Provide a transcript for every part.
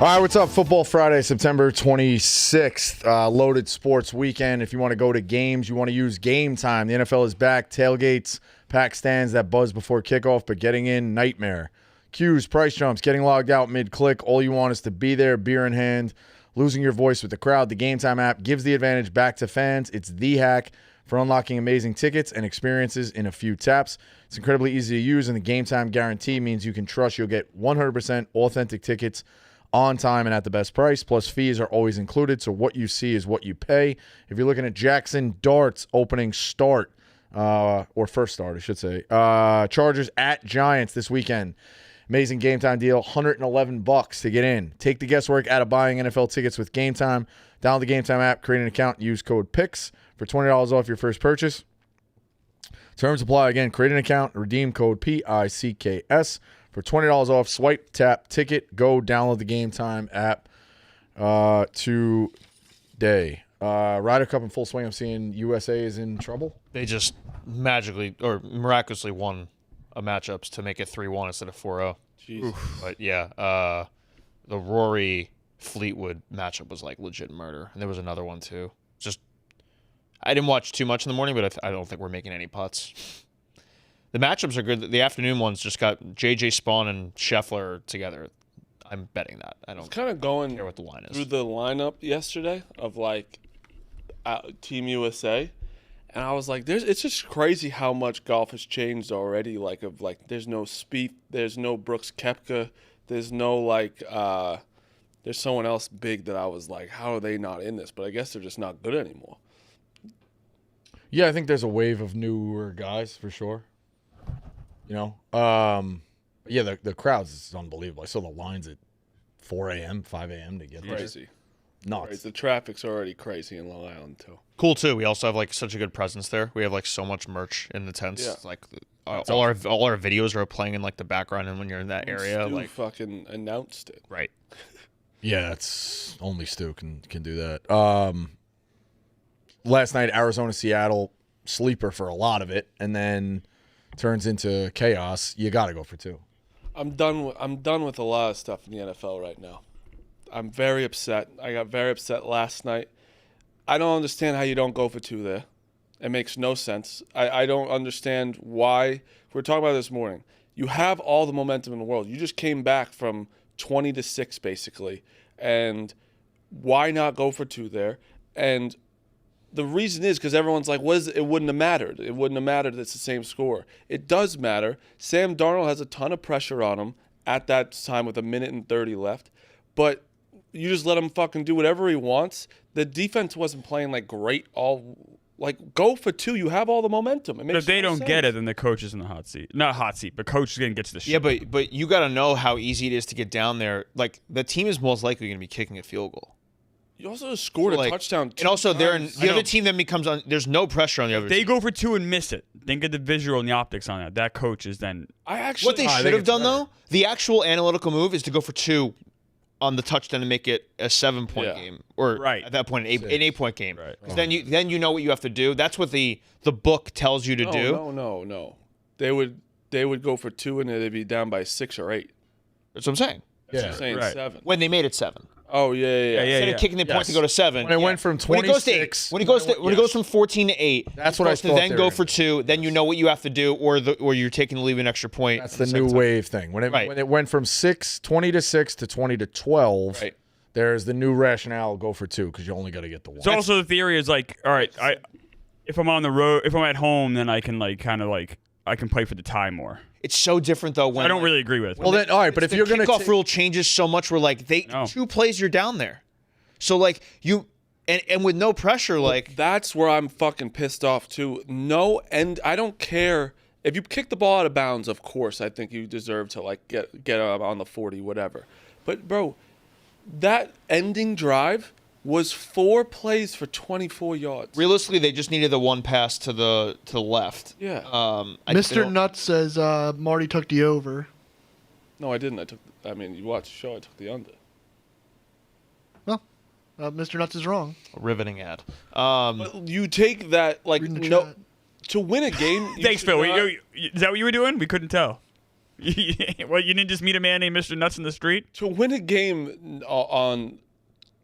right, what's up? Football Friday, September 26th. Loaded sports weekend. If you want to go to games, you want to use GameTime. The NFL is back. Tailgates, pack stands that buzz before kickoff, but getting in, nightmare. Queues, price jumps, getting logged out mid-click. All you want is to be there, beer in hand, losing your voice with the crowd. The GameTime app gives the advantage back to fans. It's the hack for unlocking amazing tickets and experiences in a few taps. It's incredibly easy to use, and the GameTime guarantee means you can trust you'll get 100% authentic tickets on time and at the best price. Plus, fees are always included, so what you see is what you pay. If you're looking at Jackson Dart's opening start, or first start, I should say, Chargers at Giants this weekend. Amazing GameTime deal, $111 to get in. Take the guesswork out of buying NFL tickets with GameTime. Download the GameTime app, create an account, and use code PICKS for $20 off your first purchase. Terms apply. Again, create an account, redeem code PICKS for $20 off. Swipe, tap, ticket, go download the GameTime app today. Ryder Cup in full swing. I'm seeing USA is in trouble. They just magically or miraculously won a matchups to make it 3-1 instead of 4-0. Jeez. But yeah, the Rory Fleetwood matchup was like legit murder, and there was another one too. Just I didn't watch too much in the morning, but I don't think we're making any putts. The matchups are good. The afternoon ones just got JJ Spawn and Scheffler together. I'm betting that. I don't kind of going care what the line is. Through the lineup yesterday of like Team USA, and I was like, it's just crazy how much golf has changed already. Like there's no Spieth, there's no Brooks Koepka, there's no there's someone else big that I was like, how are they not in this? But I guess they're just not good anymore. Yeah, I think there's a wave of newer guys for sure. You know, yeah, the crowds is unbelievable. I saw the lines at 4 a.m., 5 a.m. to get there. Crazy. Nuts. Crazy. The traffic's already crazy in Long Island, too. Cool, too. We also have, like, such a good presence there. We have, like, so much merch in the tents. Yeah. Like, all our videos are playing in, like, the background and when you're in that area. Stu like fucking announced it. Right. Yeah, that's only Stu can do that. Last night, Arizona, Seattle, sleeper for a lot of it, and then turns into chaos. You got to go for two. I'm done with a lot of stuff in the NFL right now. I'm very upset. I got very upset last night. I don't understand how you don't go for two there. It makes no sense. I don't understand why. We were talking about this morning. You have all the momentum in the world. You just came back from 20-6 basically, and why not go for two there? And the reason is because everyone's like, it wouldn't have mattered. It wouldn't have mattered. It's the same score. It does matter. Sam Darnold has a ton of pressure on him at that time with 1:30 left. But you just let him fucking do whatever he wants. The defense wasn't playing like great go for two. You have all the momentum. It makes if they no don't sense. get it, then the coach is in the hot seat. Not hot seat, but coach is going to get to the shit. Yeah, but you got to know how easy it is to get down there. Like, the team is most likely going to be kicking a field goal. You also scored a touchdown. And also, times. the other team then becomes on. There's no pressure on the other. They team. go for two and miss it. Think of the visual and the optics on that. That coach is then. What they should have done though, the actual analytical move is to go for two on the touchdown and make it a 7-point game, or at that point an 8-point game. Right. Because then you know what you have to do. That's what the book tells you to do. No. They would go for two and they'd be down by 6 or 8. That's what I'm saying. That's what I'm saying 7. When they made it 7. Oh yeah. Instead of kicking the point to go to 7. When it went from 26. When it goes from 14 to 8. That's what I thought. Then go for two. Then you know what you have to do, or you're taking the leave an extra point. That's the new wave thing. When it went from 20 to 6 to 20 to 12. Right. There's the new rationale: go for two because you only got to get the one. So also the theory is like, all right, if I'm on the road, if I'm at home, then I can I can play for the tie more. It's so different though when I don't really agree with. Well, then all right, but if you're going to kickoff rule changes so much, we're like 2 plays you're down there. So like you and with no pressure, like that's where I'm fucking pissed off too. No, and I don't care if you kick the ball out of bounds. Of course, I think you deserve to get on the 40, whatever. But bro, that ending drive was 4 plays for 24 yards. Realistically, they just needed the one pass to the left. Yeah. Mr. Nuts says Marty took the over. No, I didn't. You watched the show. I took the under. Well, Mr. Nuts is wrong. A riveting ad. But you take that to win a game. Thanks, Phil. Is that what you were doing? We couldn't tell. Well, you didn't just meet a man named Mr. Nuts in the street? To win a game on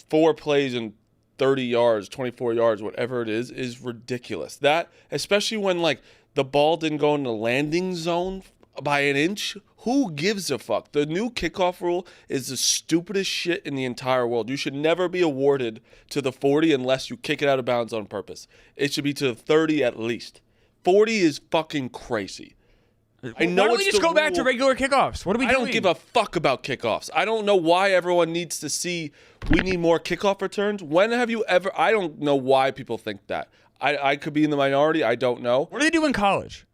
4 plays and 30 yards, 24 yards, whatever it is ridiculous. That, especially when like the ball didn't go in the landing zone by an inch. Who gives a fuck? The new kickoff rule is the stupidest shit in the entire world. You should never be awarded to the 40 unless you kick it out of bounds on purpose. It should be to the 30 at least. 40 is fucking crazy. I know Why don't we it's just the go back to rule. regular kickoffs? What are we I doing? don't give a fuck about kickoffs. I don't know why everyone needs to see we need more kickoff returns. When have you ever? I don't know why people think that. I could be in the minority. I don't know. What do they do in college?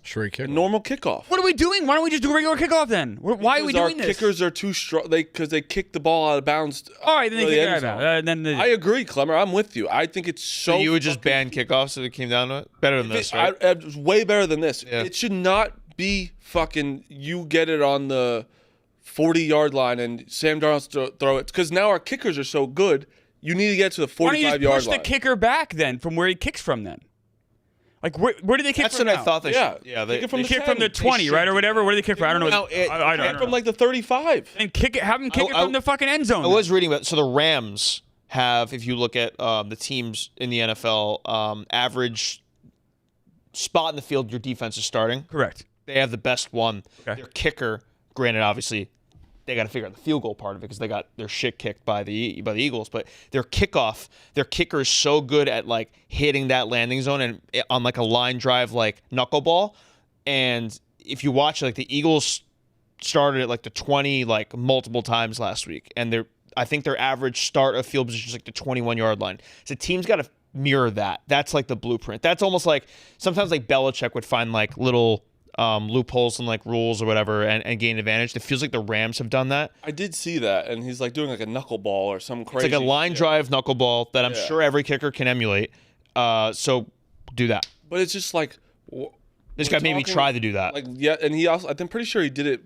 Straight kick. Normal kickoff. What are we doing? Why don't we just do a regular kickoff then? Why are we Because doing our this? kickers are too strong. Because they kick the ball out of bounds. All right, then they to the kick it end out. zone. Then I agree, Clemmer. I'm with you. I think it's so. So you would just fucking- ban kickoffs if it came down to it? Better than this, right? It's way better than this. Yeah. It should not be fucking you get it on the 40-yard line and Sam Darnold throw it. Because now our kickers are so good, you need to get to the Why don't you 45-yard just push line. the kicker back then from where he kicks from then? Like, where do they kick That's from what now? I thought they Yeah. should. Yeah, Kick it from they the Kick from the 10. 20, should right, or do whatever. Where do they kick from? I don't know. No, it- I don't know. From like the 35. And have them kick it I- from the fucking end zone. I was reading about so the Rams have, if you look at the teams in the NFL, average spot in the field your defense is starting. Correct. They have the best one. Okay. Their kicker, granted, obviously, they got to figure out the field goal part of it because they got their shit kicked by the Eagles. But their kicker is so good at like hitting that landing zone and on like a line drive like knuckleball. And if you watch, like the Eagles started at like the 20 like multiple times last week, and I think their average start of field position is like the 21-yard line. So teams got to mirror that. That's like the blueprint. That's almost like sometimes like Belichick would find like little loopholes and like rules or whatever and gain advantage. It feels like the Rams have done that. I did see that, and he's like doing like a knuckleball or some It's crazy. like a line shit. drive knuckleball that I'm Yeah. sure every kicker can emulate. So do that. But it's just like This we're guy made me talking- try to do that. Like yeah, and he also I'm pretty sure he did it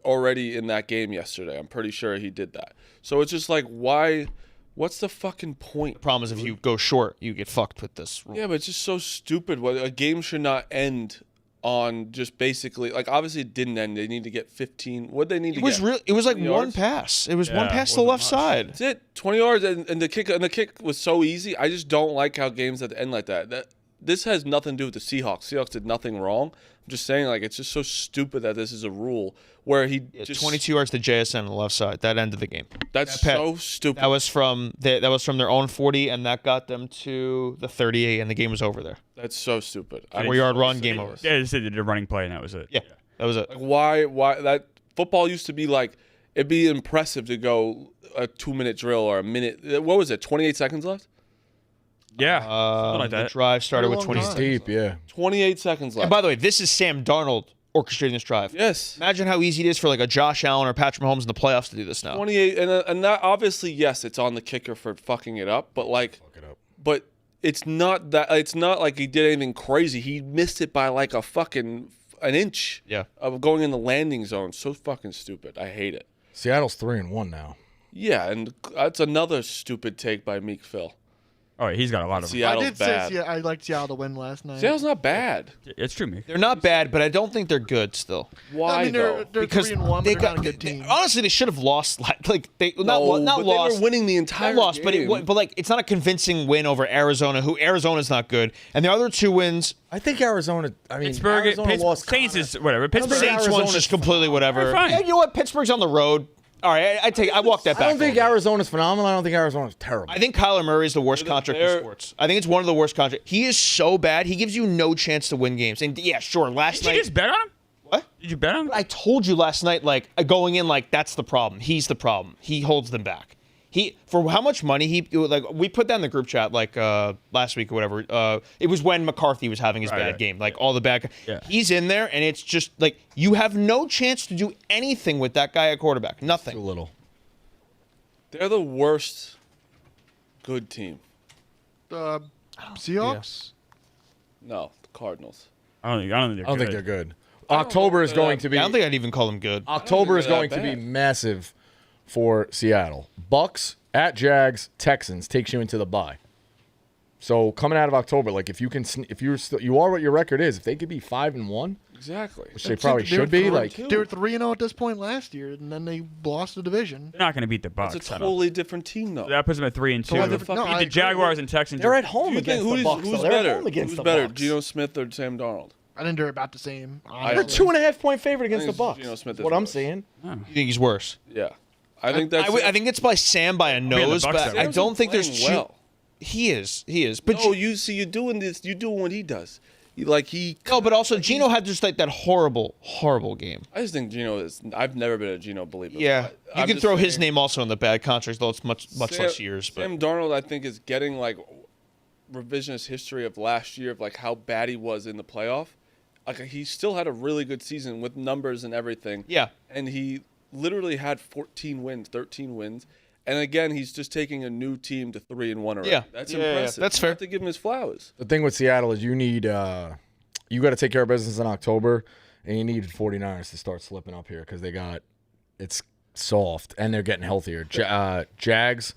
already in that game yesterday. I'm pretty sure he did that. So it's just like why? What's the fucking point? Problem is if you go short, you get fucked with this rule. Yeah, but it's just so stupid. What a game should not end on just basically like obviously it didn't end. They need to get 15. What they need to It was get? real. It was like 20 one yards? pass. It was Yeah, one pass it to the left wasn't much. side. That's it. 20 yards and the kick was so easy. I just don't like how games at the end like that. This has nothing to do with the Seahawks. Seahawks did nothing wrong. I'm just saying like it's just so stupid that this is a rule where he just 22 yards to JSN on the left side. That ended the game. That's Pat- so stupid. That was from their own 40, and that got them to the 38, and the game was over there. That's so stupid. 4-yard run, game over. Yeah, they did a running play, and that was it. Yeah, that was it. Like why that football used to be like it'd be impressive to go a 2-minute drill or a minute. What was it? 28 seconds left. Yeah, something like The that. drive started with Long 20. time. Deep, yeah. 28 seconds left. And by the way, this is Sam Darnold orchestrating this drive. Yes. Imagine how easy it is for like a Josh Allen or Patrick Mahomes in the playoffs to do this now. 28 and that obviously yes, it's on the kicker for fucking it up, but like but it's not like he did anything crazy. He missed it by like an inch. Yeah. Of going in the landing zone. So fucking stupid. I hate it. Seattle's 3-1 now. Yeah, and that's another stupid take by Meek Phil. Oh, he's got a lot of. Seattle's I did say bad. I liked Seattle to win last night. Seattle's not bad. It's true, me. They're not bad, but I don't think they're good still. Why I mean, though? they're 3-1, but they they're not a good team. honestly, they should have lost. Like they No, not but lost. They were winning the entire Not lost, game. but like it's not a convincing win over Arizona. Who Arizona's not good, and the other two wins, I think Arizona. I mean, Pittsburgh, Arizona lost. Saints Connor. is whatever. don't Pittsburgh. think Saints Arizona's one's just completely whatever. They're fine. Yeah, you know what? Pittsburgh's on the road. All right, I walk that back. I don't think a little bit. Arizona's phenomenal. I don't think Arizona's terrible. I think Kyler Murray is the worst contract in sports. I think it's one of the worst contracts. He is so bad. He gives you no chance to win games. And yeah, sure, last Did you night. just bet on him? What? Did you bet on him? I told you last night, like going in, like that's the problem. He's the problem. He holds them back. He for how much money we put that in the group chat like last week or whatever. It was when McCarthy was having his bad game, like all the bad. Yeah. He's in there, and it's just like you have no chance to do anything with that guy at quarterback. Too Nothing. little. They're the worst good team. Seahawks? No, the Cardinals. I don't think I don't think they're good. October is going to be. I don't think I'd even call him good. October is they're going that to be bad. massive for Seattle. Bucks at Jags, Texans takes you into the bye. So coming out of October, like if you can, if you're still, you are what your record is. If they could be 5-1, Exactly. which they probably should be, like They were 3-0 at this point last year, and then they lost the division. They're not going to beat the Bucks. It's a totally different team, though. That puts them at 3-2. Totally different- no, Beat I the agree. Jaguars and Texans. they're at home Do you against think the Bucks. who's They're better? at home against Who's the better, Bucks. Geno Smith or Sam Darnold? I think they're about the same. I They're honestly. 2.5-point favorite against the think Bucks. Geno Smith is What I'm worse. saying. You think he's worse? Yeah. I think that's. I think it's by Sam by a nose, Bucks, but though. I don't think there's Playing well. He is. But No, you're doing this. You're doing what he does. no, but also Gino had just like that horrible game. I just think Geno is. I've never been a Geno believer. Yeah, I'm you can just throw his saying, name also in the bad contracts, though it's much less years. But Sam Darnold, I think, is getting like revisionist history of last year of like how bad he was in the playoff. Like he still had a really good season with numbers and everything. yeah, And he literally had 14 wins, 13 wins. And again, he's just taking a new team to 3-1 already. Yeah. That's Yeah, yeah, impressive. that's You fair. have to give him his flowers. The thing with Seattle is you need you got to take care of business in October, and you need 49ers to start slipping up here because it's soft and they're getting healthier. Jags,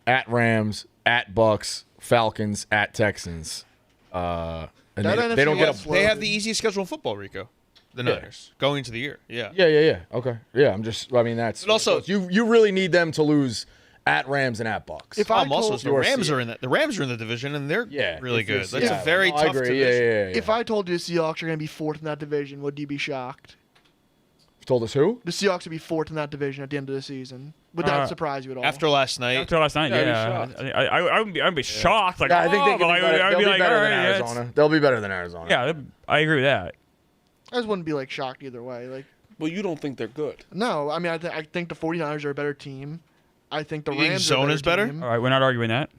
at Rams, at Bucks, Falcons, at Texans. And That they don't NFC get West a. they have the easiest schedule in football, Rico. The Niners going into the year. Yeah. Yeah. Okay. Yeah, I mean that's. But also- you really need them to lose at Rams and at Bucks. If I Also, told the Rams are in that. The Rams are in the division, and they're really if you're good. That's Seattle. a very No, I tough agree. division. Yeah. if I told you the Seahawks are going to be fourth in that division, would you be shocked? You told us who? The Seahawks would be fourth in that division at the end of the season. Would that surprise you at all? After last night, After last night, Yeah, I'd be yeah. shocked. I would be shocked. Like, Yeah, I think they oh, can but be better. I They'll would be like, better all than right, yeah, it's- Arizona. They'll be better than Arizona. Yeah, I agree with that. I just wouldn't be like shocked either way. Like, Well, you don't think they're good. no, I mean, I think the 49ers are a better team. I think the You think Rams Zona's are a better? team. All right, we're not arguing that.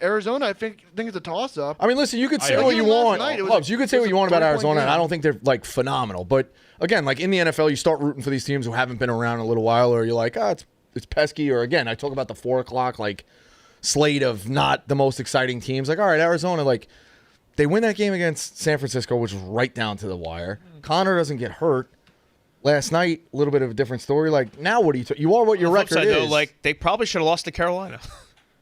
Arizona, I think it's a toss-up. I mean, listen, you could say Like what you last want. night, it was Clubs, you could say what you want about 30-point Arizona, and game. I don't think they're like phenomenal. But again, like in the NFL, you start rooting for these teams who haven't been around in a little while, or you're like, it's pesky. Or again, I talk about the 4:00 like slate of not the most exciting teams. Like, all right, Arizona, like they win that game against San Francisco, which was right down to the wire. Connor doesn't get hurt. Last night, a little bit of a different story. Like now, what do you are what your flip record side, is. though, like they probably should have lost to Carolina.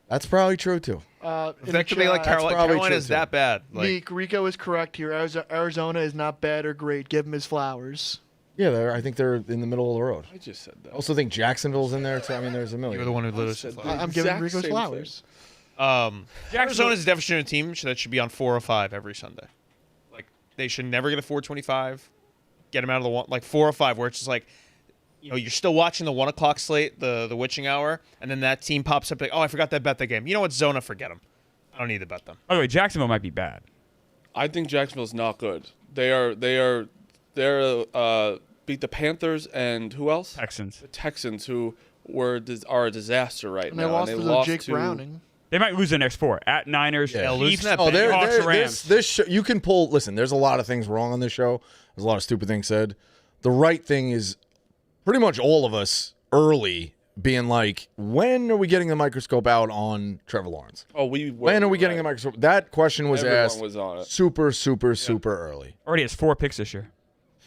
That's probably true too. In the Effectively, like chat, probably Carolina true, is too. that bad. Like, Meek, Rico is correct here. Arizona is not bad or great. Give him his flowers. Yeah, I think they're in the middle of the road. I just said that. I also think Jacksonville's in there too. I mean, there's a million. you're the one who I literally said said that. that. I'm giving Exact Rico his same flowers. Arizona's definitely a team that should be on 4 or 5 every Sunday. Like they should never get a 425. Get them out of the one like 4 or 5, where it's just like, you're still watching the 1:00 slate, the witching hour, and then that team pops up like, oh, I forgot that bet the game. You know what, Zona, forget them. I don't need to bet them. By the way, Jacksonville might be bad. I think Jacksonville's not good. They're beat the Panthers and who else? Texans. The Texans, who are a disaster right And now. they lost and to they the lost Jake to Browning. They might lose the next 4. At Niners, Yeah. Chiefs, Losing that Oh, Seahawks, Rams. this show, you can pull. Listen, there's a lot of things wrong on this show. There's a lot of stupid things said. The right thing is pretty much all of us early being like, when are we getting the microscope out on Trevor Lawrence? Oh, we were, When are we getting the microscope? That question was Everyone asked was on it. super early. Already has 4 picks this year.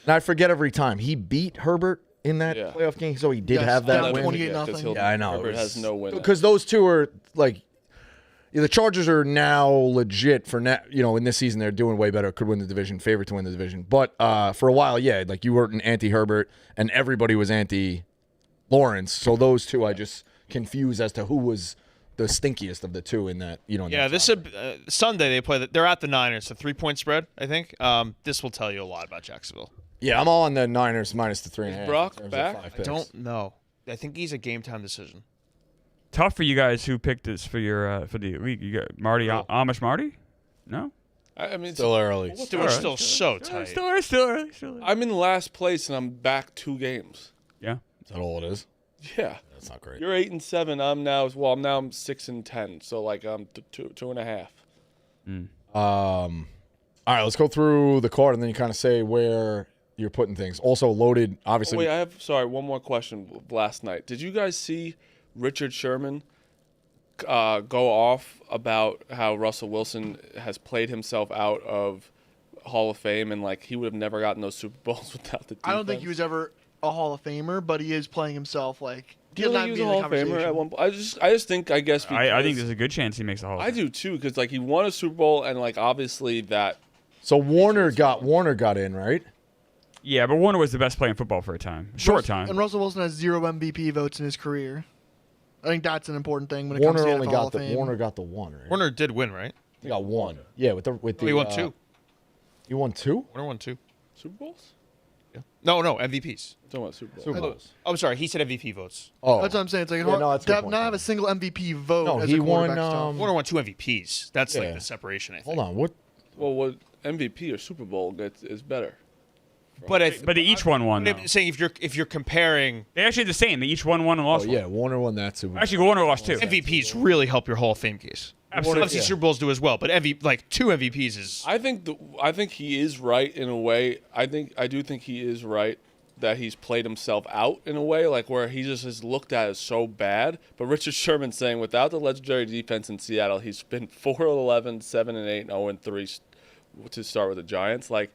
And I forget every time. He beat Herbert in that Yeah. playoff game, so he did Yes, have down that win. 28-0. Yeah, I know. Herbert has no win. Because those two are like, the Chargers are now legit for now. In this season they're doing way better. Could win the division, favorite to win the division. But for a while, yeah, like you were an anti-Herbert, and everybody was anti-Lawrence. So those two, I just confused as to who was the stinkiest of the two in that. In Yeah, that this Sunday they play. They're at the Niners, a 3-point spread. I think this will tell you a lot about Jacksonville. Yeah, I'm all on the Niners minus the 3.5. Brock in terms of back? 5 I picks. don't know. I think he's a game time decision. Tough for you guys who picked this for your for the league. You got Marty, Amish Marty? No? I mean, Still early. Dude, we're still so tight. Still early. I'm in last place and I'm back 2 games. Yeah. Is that all it is? Yeah, That's not great. you're 8-7. I'm now 6-10. So like I'm 2.5. All right, let's go through the card and then you kind of say where you're putting things. Also loaded, obviously. Wait, I have one more question. Last night, did you guys see Richard Sherman go off about how Russell Wilson has played himself out of Hall of Fame and like he would have never gotten those Super Bowls without the defense? I don't think he was ever a Hall of Famer, but he is playing himself like. Do you think he was a Hall of Famer at one point? I just think I guess I think there's a good chance he makes the Hall of Fame. I do too, because like he won a Super Bowl and like obviously that. So Warner got in, right? Yeah, but Warner was the best player in football for a time. Short time. And Russell Wilson has 0 MVP votes in his career. I think that's an important thing when it comes to the NFL Hall of Fame. Warner got the one, right? Warner did win, right? He got one. Yeah, with the He won 2. You won 2? Warner won 2. Super Bowls? Yeah. No, MVPs. Talking about Super Bowls. Super Bowls. Oh, I'm sorry. He said MVP votes. Oh, That's what I'm saying. It's like Yeah, no, that's a good to point, not have a Kevin. single MVP vote. No, as he a won, quarterback's tough. Warner won 2 MVPs. That's Yeah. like the separation, I think. hold on. What? Well, what MVP or Super Bowl is better? But But they each won one. I'm though. saying if you're comparing They actually the same. They each won one and lost Oh one. yeah, Warner won that Super Bowl. Actually, Warner lost 2. MVPs, really help your Hall of Fame case. Absolutely. Obviously, Super Bowls do as well, but 2 MVPs is. I think he is right in a way. I do think he is right that he's played himself out in a way, like where he just is looked at as so bad. But Richard Sherman's saying without the legendary defense in Seattle, he's been 4-11, 7-8, 0-3 to start with the Giants. Like,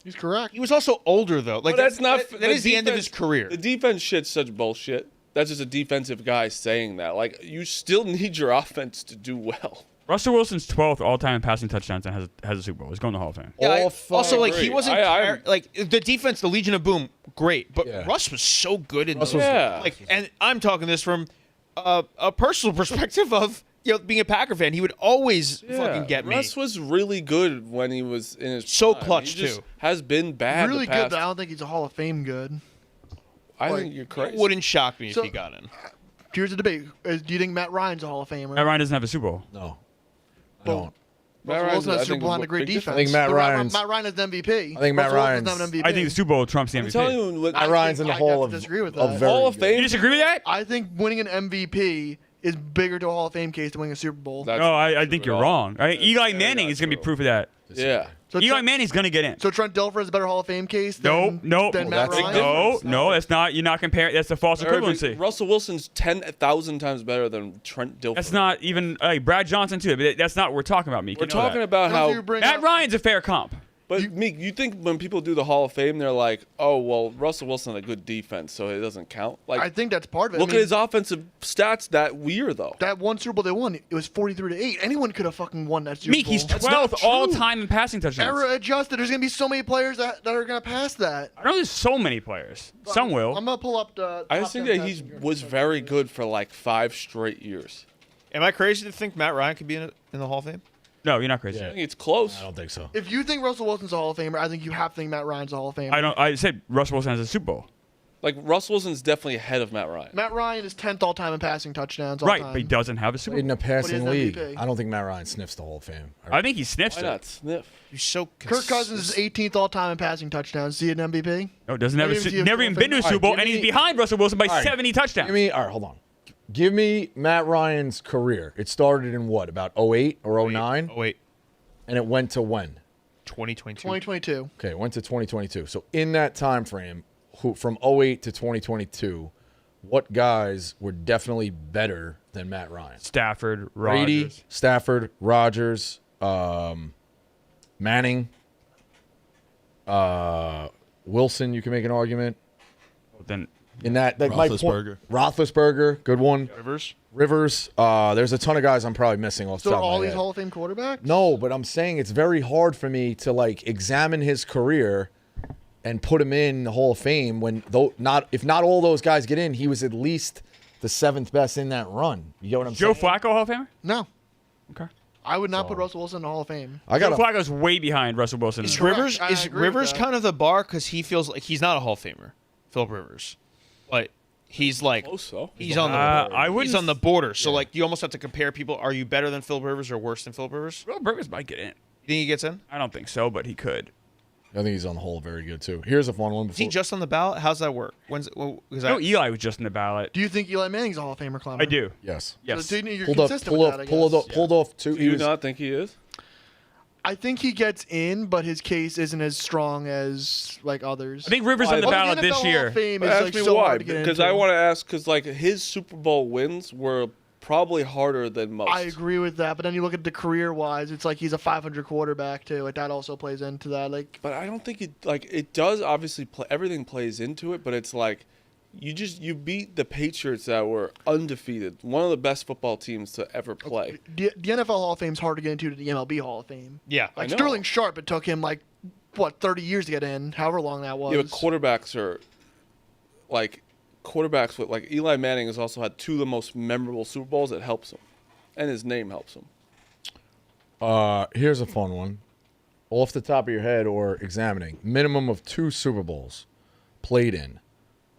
He's correct. He was also older though. Like but that's not. that is the end of his career. The defense shit's such bullshit. That's just a defensive guy saying that. Like, you still need your offense to do well. Russell Wilson's 12th all-time passing touchdowns and has a Super Bowl. He's going to the Hall of Fame. Yeah, All five. also, like, he Agree. wasn't like the defense, the Legion of Boom, great, but Yeah. Russ was so good in those. Yeah. Like, and I'm talking this from a personal perspective of being a Packer fan. He would always fucking get me. Russ was really good when he was in his So prime. clutch, He just too. has been bad. Really the past, good, but I don't think he's a Hall of Fame good. I like, think you're crazy. It wouldn't shock me So- if he got in. Here's the debate: do you think Matt Ryan's a Hall of Famer? Matt Ryan doesn't have a Super Bowl. No, I Well, don't. Russell Wilson has Super Bowl and a great big defense. I think Matt But Ryan's- Matt Ryan is the MVP. I think Matt Russell Wilson Ryan's- doesn't have an MVP. I think the Super Bowl trumps the I'm MVP. telling you, what, Matt Ryan's in the Hall I of disagree with of that. very Hall of good. Fame. You disagree with that? I think winning an MVP is bigger to a Hall of Fame case than winning a Super Bowl. That's No, I not think true you're at all. wrong. Eli That's Manning not is going to be true. proof of that. Yeah. So Eli Trent, Manning's going to get in. so Trent Dilfer is a better Hall of Fame case than, Nope. than Matt that's Ryan? different. No, that's not. You're not comparing. That's a false equivalency. Russell Wilson's 10,000 times better than Trent Dilfer. That's not even Brad Johnson too. But that's not what we're talking about, Meek. We're You know talking that. about Don't you how. bring Matt up- Ryan's a fair comp. But Meek, you think when people do the Hall of Fame, they're like, "Oh, well, Russell Wilson had a good defense, so it doesn't count." Like, I think that's part of it. look I mean, at his offensive stats that year, though. that one Super Bowl they won, it was 43-8. Anyone could have fucking won that Super Meek, Bowl. he's not 12th true. all time in passing touchdowns. Era adjusted. There's gonna be so many players that are gonna pass that. I know there's so many players. Some will. I'm gonna pull up the. I top just think 10 that he passing yards. was very good for like 5 straight years. Am I crazy to think Matt Ryan could be in the Hall of Fame? No, you're not crazy. I think it's close. I don't think so. If you think Russell Wilson's a Hall of Famer, I think you have to think Matt Ryan's a Hall of Famer. I don't. I said Russell Wilson has a Super Bowl. Like, Russell Wilson's definitely ahead of Matt Ryan. Matt Ryan is 10th all time in passing touchdowns. All Right, time. but he doesn't have a Super In Bowl. a passing has league, MVP. I don't think Matt Ryan sniffs the Hall of Fame. I think he sniffs Why it. not sniff? You're so. Kirk Cousins is 18th all time in passing touchdowns. See an MVP? No, doesn't have Maybe a, if you never have even Hall been to a of Fame. Super Bowl, All right, and give he's me- behind Russell Wilson by All right. 70 touchdowns. All right, hold on. Give me Matt Ryan's career. It started in what, about 08 or 09? Oh wait, And it went to when? 2022. 2022. Okay, it went to 2022. So in that time frame, from 08 to 2022, what guys were definitely better than Matt Ryan? Stafford, Brady, Rodgers. Stafford, Rodgers, Manning, Wilson. You can make an argument Then in that. My point- Roethlisberger. Roethlisberger, good one. Rivers. Rivers. There's a ton of guys I'm probably missing off the So top of all my these head. Hall of Fame quarterbacks? No, but I'm saying it's very hard for me to like examine his career and put him in the Hall of Fame when if not all those guys get in, he was at least the 7th best in that run. You get what I'm Joe saying? Flacco, Hall of Famer. No. Okay. I would not put Russell Wilson in the Hall of Fame. I Joe got Flacco's way behind Russell Wilson. Is Correct. Rivers I is agree with Rivers that. kind of the bar because he feels like he's not a Hall of Famer, Philip Rivers, but he's like Close, though. he's on the I wouldn't. he's on the border. So like you almost have to compare people. Are you better than Philip Rivers or worse than Philip Rivers? Will Burgers might get in. You think he gets in? I don't think so, but he could. I think he's on the whole very good too. Here's a fun one. Is he just on the ballot? How's that work? When's because No, Eli was just in the ballot. Do you think Eli Manning's a Hall of Famer, Clemmer? I do. Yes. Yes. So you're Pulled up, consistent with that, I guess. pulled off two. Do He you was, not think he is? I think he gets in, but his case isn't as strong as like others. I think Rivers on the ballot this Hall year. of Fame But is ask like me so why. hard to get Because into. I want to ask, because like his Super Bowl wins were probably harder than most. I agree with that, but then you look at the career-wise, it's like he's a 500 quarterback too. Like that also plays into that. Like, But I don't think it does obviously play. Everything plays into it, but it's like you beat the Patriots that were undefeated, one of the best football teams to ever play. the NFL Hall of Fame is hard to get into to the MLB Hall of Fame. Yeah. Like I know. Sterling Sharp, it took him like 30 years to get in, however long that was. Yeah, but quarterbacks are quarterbacks with like Eli Manning has also had 2 of the most memorable Super Bowls. It helps him, and his name helps him. Here's a fun one. Off the top of your head or examining, minimum of 2 Super Bowls played in.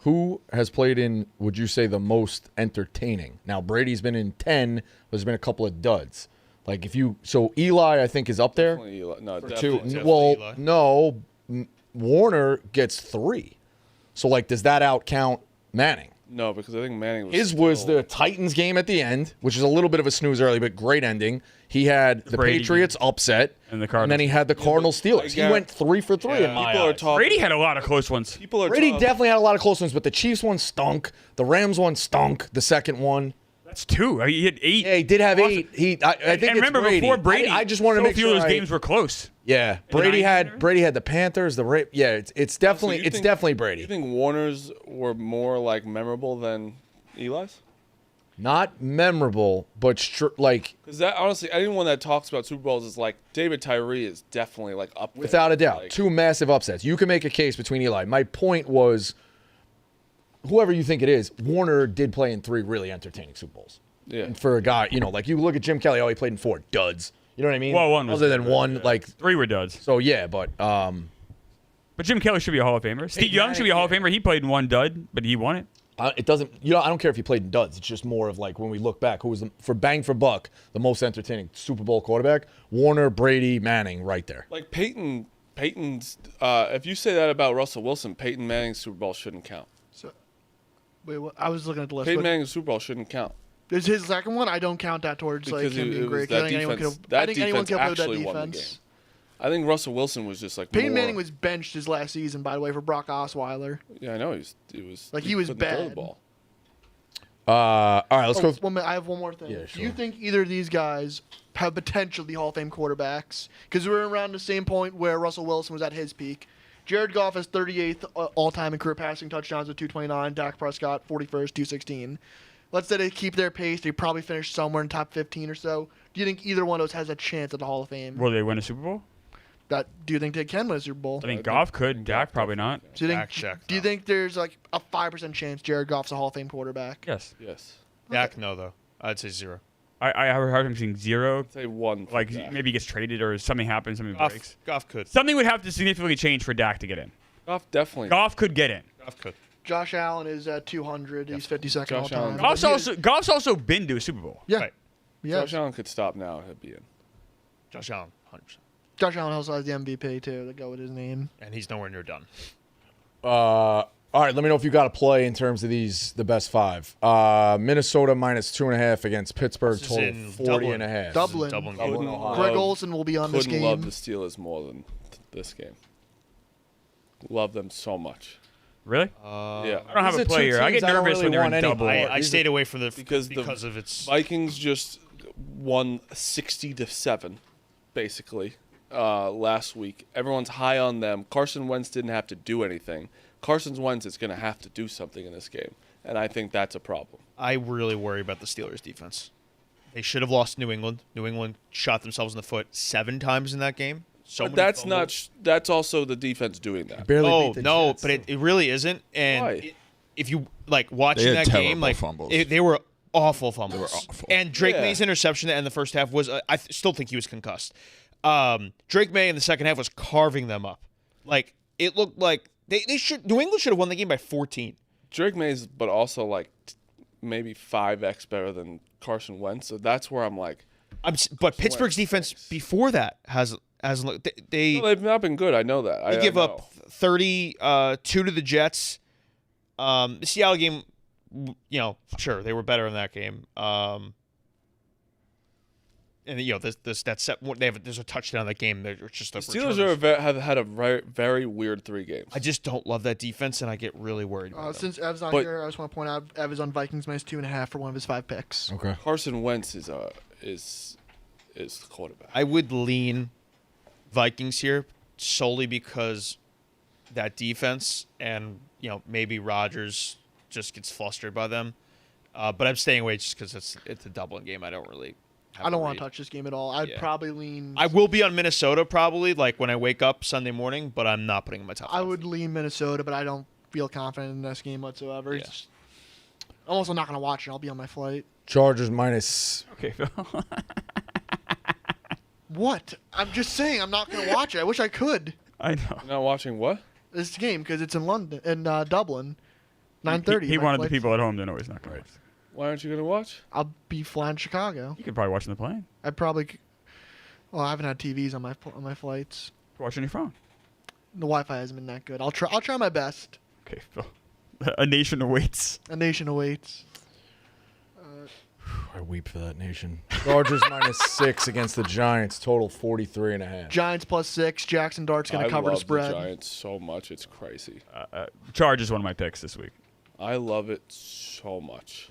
Who has played in, would you say, the most entertaining? Now, Brady's been in 10. There's been a couple of duds. Like, so Eli, I think, is up there. Definitely Eli. No, For definitely. 2. Definitely Well, Eli. no. Warner gets 3. So, like, does that out count Manning? No, because I think Manning was His was still- the Titans game at the end, which is a little bit of a snooze early, but great ending. He had the Brady Patriots upset, and the and Cardinals. then he had the Cardinals Steelers. He yeah. went 3 for 3 in my People are eyes. talking. Brady had a lot of close ones. People are Brady talking. definitely had a lot of close ones, but the Chiefs one stunk. The Rams one stunk. The second one, That's 2. I mean, he had 8. yeah, he did have Awesome. 8. I think And it's remember, Brady. before Brady, I just wanted to so make few sure of those games were close. Yeah, the Brady 90s had era? Brady had the Panthers. It's definitely you it's think- definitely You Brady. think Warner's were more like memorable than Eli's? Not memorable, but like Because that honestly, anyone that talks about Super Bowls is like David Tyree is definitely like up there. without a doubt, Like, 2 massive upsets. You can make a case between Eli. My point was, whoever you think it is, Warner did play in 3 really entertaining Super Bowls. Yeah. And for a guy, like you look at Jim Kelly, he played in 4 duds. You know what I mean? Well, one was other than good, one, like 3 were duds. so. Yeah, but But Jim Kelly should be a Hall of Famer. Steve Young should be a Hall of Famer. He played in 1 dud, but he won it. it doesn't. I don't care if he played in duds. It's just more of like when we look back, who was for bang for buck the most entertaining Super Bowl quarterback? Warner, Brady, Manning, right there. Like Peyton's. If you say that about Russell Wilson, Peyton Manning's Super Bowl shouldn't count. So, wait, what? I was looking at the list. Peyton but Manning's Super Bowl shouldn't count. is his second one? I don't count that towards like Because him it being was great. that I think anyone defense- could. that I think anyone defense could play with that actually won the defense. game. I think Russell Wilson was just like Peyton more, Manning was benched his last season, by the way, for Brock Osweiler. Yeah, I know he was Like, he was couldn't throw the bad. ball. All right, let's go. 1 minute, I have one more thing. Yeah, Do sure. you think either of these guys have potential to be Hall of Fame quarterbacks? Because we're around the same point where Russell Wilson was at his peak. Jared Goff is 38th all-time in career passing touchdowns with 229. Dak Prescott 41st, 216. Let's say they keep their pace. They probably finish somewhere in top 15 or so. Do you think either one of those has a chance at the Hall of Fame? Will they win a Super Bowl? Do you think they can win a Super Bowl? I think Goff could. Dak probably not. Do you think? Dak, check, Do you no. think there's like a 5% chance Jared Goff's a Hall of Fame quarterback? Yes. Yes. Dak, no, though. I'd say 0. I have heard him saying 0. Say 1. for Like Dak. maybe he gets traded or something happens, something breaks. Goff could. Something would have to significantly change for Dak to get in. Goff definitely. Goff could get in. Goff could. Josh Allen is at 200. He's 52nd Josh all Allen. time. Goff's also been to a Super Bowl. Yeah. Right. Yes. Josh Allen could stop now. He'd be in. Josh Allen, 100%. Josh Allen also has the MVP too to go with his name. And he's nowhere near done. All right, let me know if you got a play in terms of the best 5. Minnesota minus 2.5 against Pittsburgh. This is Total in 40 and a half. Dublin. Dublin Dublin, game. Ohio. Greg Olson will be on this Couldn't game. love the Steelers more than this game. Love them so much. Really? Yeah. I don't have These a are two play here. I teams get I don't nervous really when they're in want any double. part. I stayed away from Because of its. Vikings just won 60-7, basically, last week. Everyone's high on them. Carson Wentz didn't have to do anything. Carson Wentz is going to have to do something in this game, and I think that's a problem. I really worry about the Steelers' defense. They should have lost New England. New England shot themselves in the foot 7 times in that game. So But many that's fumbles. not. That's also the defense doing that. Barely Oh beat the no, Jets. but it really isn't. And Why? if you like watching They had that game, terrible like fumbles. they were awful fumbles. They were awful. And Drake Yeah. May's interception in the first half was still think he was concussed. Drake May in the second half was carving them up. Like it looked like they should. New England should have won the game by 14. Drake May's, but also like maybe 5x better than Carson Wentz. So that's where I'm like, But Pittsburgh's defense before that has they no, they've not been good. I know that. They I give know. up 32 to the Jets. The Seattle game, sure, they were better in that game. and that set there's a touchdown in that game. There's just The Steelers have had a very, very weird 3 games. I just don't love that defense, and I get really worried about them. Since Ev's not here, I just want to point out Ev is on Vikings -2.5 for one of his 5 picks. Okay. Carson Wentz is the quarterback. I would lean Vikings here solely because that defense, and maybe Rodgers just gets flustered by them. But I'm staying away just because it's a Dublin game. I don't really. I don't want to touch this game at all. I'd probably lean. I will be on Minnesota probably, like when I wake up Sunday morning, but I'm not putting in my top. I would lean Minnesota, but I don't feel confident in this game whatsoever. Yeah. I'm also not going to watch it. I'll be on my flight. Chargers minus. Okay, Phil. What? I'm just saying I'm not going to watch it. I wish I could. I know. You're not watching what? This game because it's in London, in Dublin, 9:30. He My wanted the flight's- people at home to know he's not going to watch. Why aren't you going to watch? I'll be flying to Chicago. You could probably watch on the plane. I'd probably. Well, I haven't had TVs on my flights. Watch on your phone. The Wi-Fi hasn't been that good. I'll try my best. Okay, Phil. A nation awaits. A nation awaits. I weep for that nation. Chargers -6 against the Giants. Total 43.5. Giants +6. Jackson Dart's going to cover the spread. I love the Giants so much. It's crazy. Charge is one of my picks this week. I love it so much.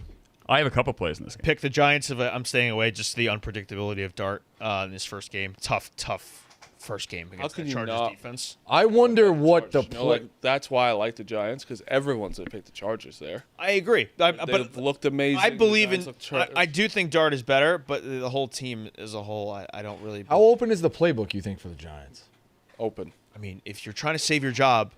I have a couple plays in this game. Pick the Giants. I'm staying away. Just the unpredictability of Dart in this first game. Tough first game against can the you Chargers not- defense. I wonder what the You know, like, that's why I like the Giants, because everyone's going to pick the Chargers there. I agree, but They've looked amazing. I The believe Giants in. look tra- I do think Dart is better, but the whole team as a whole, I don't really. How open is the playbook, you think, for the Giants? open. I mean, if you're trying to save your job,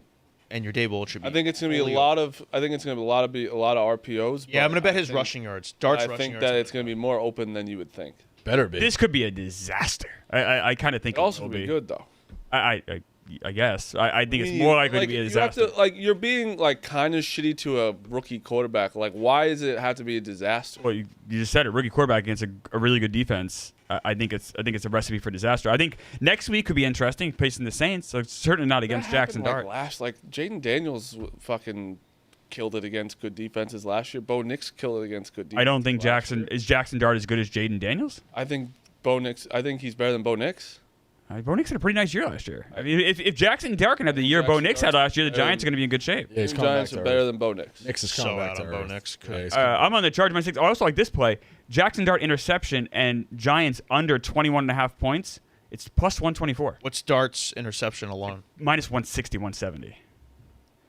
and your day bowl, it should be. I think it's going to be fully a lot of. I think it's going to be a lot of RPOs. Yeah, I'm going to bet his think- rushing yards. Dart's I rushing think yards. that it's going to be more open than you would think. Better be. This could be a disaster. I kind of think It also will will be be good though. I guess. I think I mean, it's more likely like, to be a you have disaster. to, like, you're being like kind of shitty to a rookie quarterback. Like, why does it have to be a disaster? Well, you just said it. Rookie quarterback against a really good defense. I think it's a recipe for disaster. I think next week could be interesting, facing the Saints. So it's certainly not against That Jackson happened, Dart. Like Jaden Daniels fucking killed it against good defenses last year. Bo Nix killed it against good defenses. I don't think last year. Jackson Dart as good as Jaden Daniels. I think Bo Nix. I think he's better than Bo Nix. Bo Nix had a pretty nice year last year. I mean, if Jackson Dart can have the year Bo Jackson Nix had Dart's last year, the Giants are going to be in good shape. Yeah, he's The coming Giants back are to better earth. than Bo Nix. Nix is So coming back out to on Bo earth. Nix. Yeah, he's I'm on the Chargers -6. I also like this play. Jackson Dart interception and Giants under 21.5 points. It's plus 124. What's Dart's interception alone? Minus 160, 170.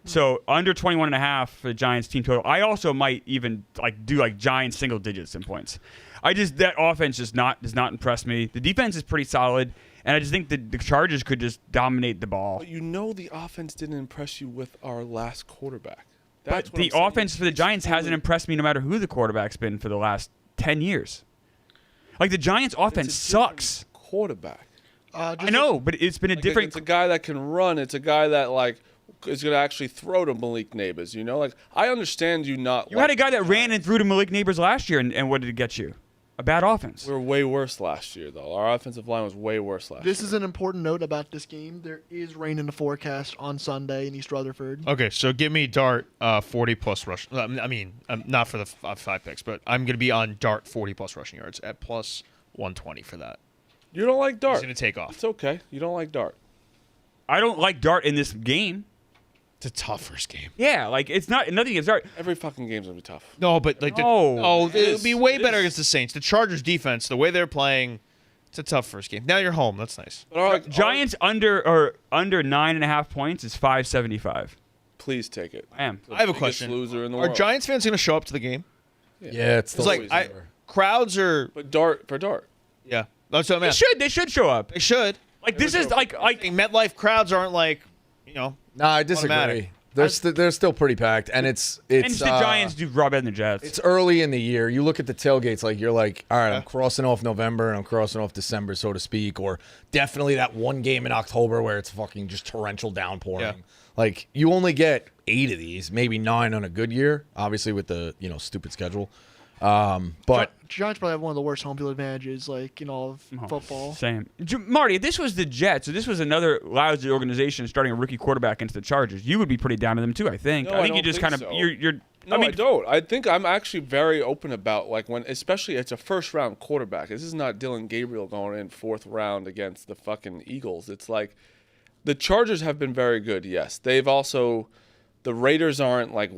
So under 21.5 for the Giants team total. I also might even do Giants single digits in points. That offense does not impress me. The defense is pretty solid, and I just think the Chargers could just dominate the ball. But you know the offense didn't impress you with our last quarterback. But That's what the I'm saying. offense for the Giants hasn't impressed me no matter who the quarterback's been for the last 10 years. Like the Giants offense It's a different sucks. Quarterback. I know, but it's been a Like, different. It's a guy that can run. It's a guy that is going to actually throw to Malik Neighbors. You know, I understand you not. You had a guy that ran and threw to Malik Neighbors last year, and what did it get you? A bad offense. We were way worse last year, though. Our offensive line was way worse last year. This is an important note about this game. There is rain in the forecast on Sunday in East Rutherford. Okay, so give me Dart 40 plus rush. I mean, not for the 5 picks, but I'm going to be on Dart 40 plus rushing yards at plus 120 for that. You don't like Dart. He's going to take off. It's okay. You don't like Dart. I don't like Dart in this game. It's a tough first game. Yeah, it's not nothing against Dart. Every fucking game's going to be tough. No, but No. it would be way It better is. against the Saints. The Chargers defense, the way they're playing, it's a tough first game. Now you're home. That's nice. But Giants under 9.5 points is 575. please take it. I am. I have a Biggest question. Loser in the Are world. Giants fans going to show up to the game? Yeah, it's the It's like Always. crowds are. But Dart for Dart. Yeah, that's what I mean. They should show up. They should. Like this is like MetLife crowds aren't Nah, I disagree. Automatic. They're still pretty packed, and it's and the Giants do raw better than the Jets. It's early in the year. You look at the tailgates, you're like, all right, I'm crossing off November and I'm crossing off December, so to speak, or definitely that one game in October where it's fucking just torrential downpouring. Yeah. You only get 8 of these, maybe 9 on a good year, obviously with the stupid schedule. But Giants probably have one of the worst home field advantages, in all of football. Same. Marty, if this was the Jets, or this was another lousy organization starting a rookie quarterback against the Chargers, you would be pretty down to them too, I think. No, I think I you don't just think kind of so. you're No, I don't. I think I'm actually very open about like when, especially it's a first round quarterback. This is not Dylan Gabriel going in 4th round against the fucking Eagles. It's like the Chargers have been very good. Yes, they've also the Raiders aren't like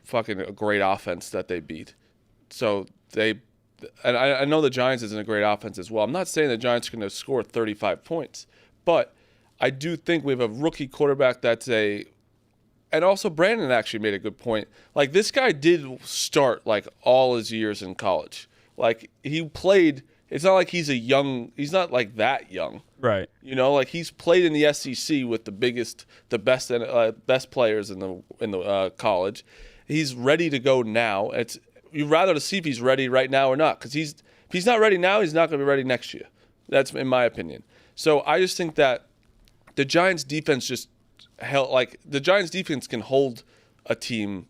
fucking a great offense that they beat. So and I know the Giants isn't a great offense as well. I'm not saying the Giants are going to score 35 points, but I do think we have a rookie quarterback and also Brandon actually made a good point. Like this guy did start like all his years in college. Like he played, it's not like he's not like that young. Right. You know, like he's played in the SEC with the best players in the college. He's ready to go now. You'd rather to see if he's ready right now or not, because if he's not ready now, he's not going to be ready next year. That's in my opinion. So I just think that the Giants defense the Giants defense can hold a team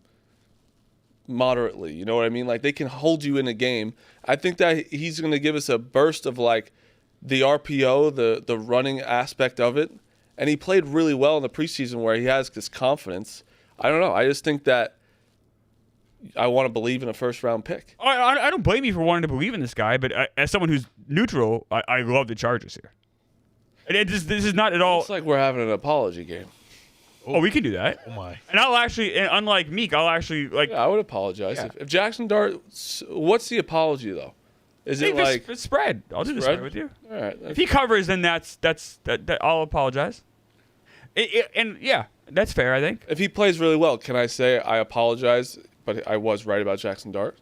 moderately. You know what I mean? Like they can hold you in a game. I think that he's going to give us a burst of like the RPO, the running aspect of it, and he played really well in the preseason where he has this confidence. I don't know. I just think that I want to believe in a first-round pick. I don't blame you for wanting to believe in this guy, but as someone who's neutral, I love the Chargers here. And this is not at all. It's like we're having an apology game. Oh, we can do that. Oh my! And I'll actually, unlike Meek, I'll actually like. Yeah, I would apologize if Jackson Dart. What's the apology though? Is it like it's spread? I'll do the spread with you. All right. If he covers, then that I'll apologize. And yeah, that's fair. I think. If he plays really well, can I say I apologize? But I was right about Jackson Dart.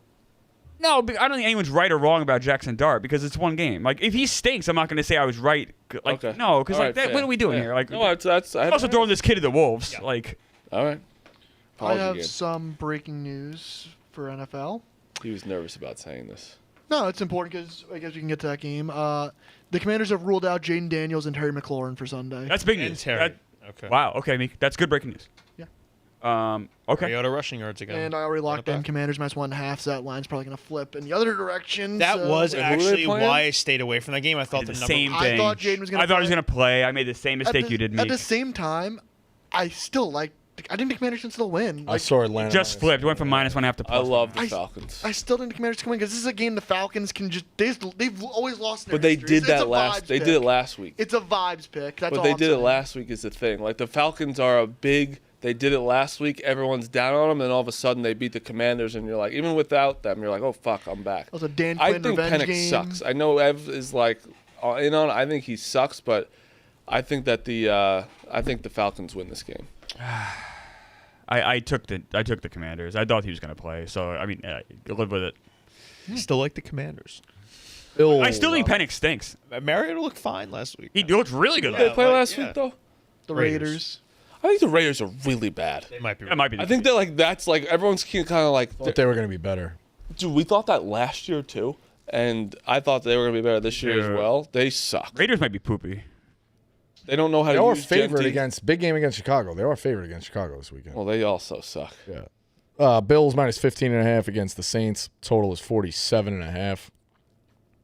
No, but I don't think anyone's right or wrong about Jackson Dart because it's one game. Like if he stinks, I'm not going to say I was right. Like Okay. no, because All like right, that, what are we doing fair. here? Like No, that's. I'm also throwing this kid to the wolves. Yeah. Like All right. I Apology have game. some breaking news for NFL. He was nervous about saying this. No, it's important because I guess we can get to that game. The Commanders have ruled out Jaden Daniels and Terry McLaurin for Sunday. that's big And news. Terry. Okay. Wow. Okay, Meek. That's good breaking news. Yeah. Okay. Mariota rushing yards again. And I already locked in back. Commanders -1.5, so that line's probably going to flip in the other direction. That so- was Wait, who are they actually playing? why I stayed away from that game. I thought did the the number same I thing. thought Jaden was going to I thought he was going to play. I made the same mistake you did, Meek. At the same time, I still like. I think the Commanders can still win. I Like, saw Atlanta. Just flipped. Went from -1.5 to I plus. love the I- Falcons. I still think the Commanders can win because this is a game the Falcons can just. They've always lost. In their But they history. did It's that a last. vibes They pick. did it last week. It's a vibes pick. That's But all they I'm did it saying. last week is the thing. Like the Falcons are a big. They did it last week. Everyone's down on them, and all of a sudden they beat the Commanders, and you're like, even without them, you're like, oh fuck, I'm back. Also, Dan I Quinn think revenge Penix game. sucks. I know Ev is like, in on. I think he sucks, but I think that the Falcons win this game. I took the Commanders. I thought he was going to play. So I mean, live with it. Still like the Commanders. I still think Penix stinks. Mariota looked fine last week. He looked really good. Did they last play like, last yeah. week though? The Raiders. Raiders. I think the Raiders are really bad. They might be. That might be. I think they're like that's like everyone's kind of like, Thought they were going to be better. dude. We thought that last year too, and I thought they were gonna be better this year as Yeah. well. They suck. Raiders might be poopy. They don't know how They to are use favored Gen D. against big game against Chicago. They are favored against Chicago this weekend. Well, they also suck. Yeah. Bills -15.5 against the Saints. Total is 47.5.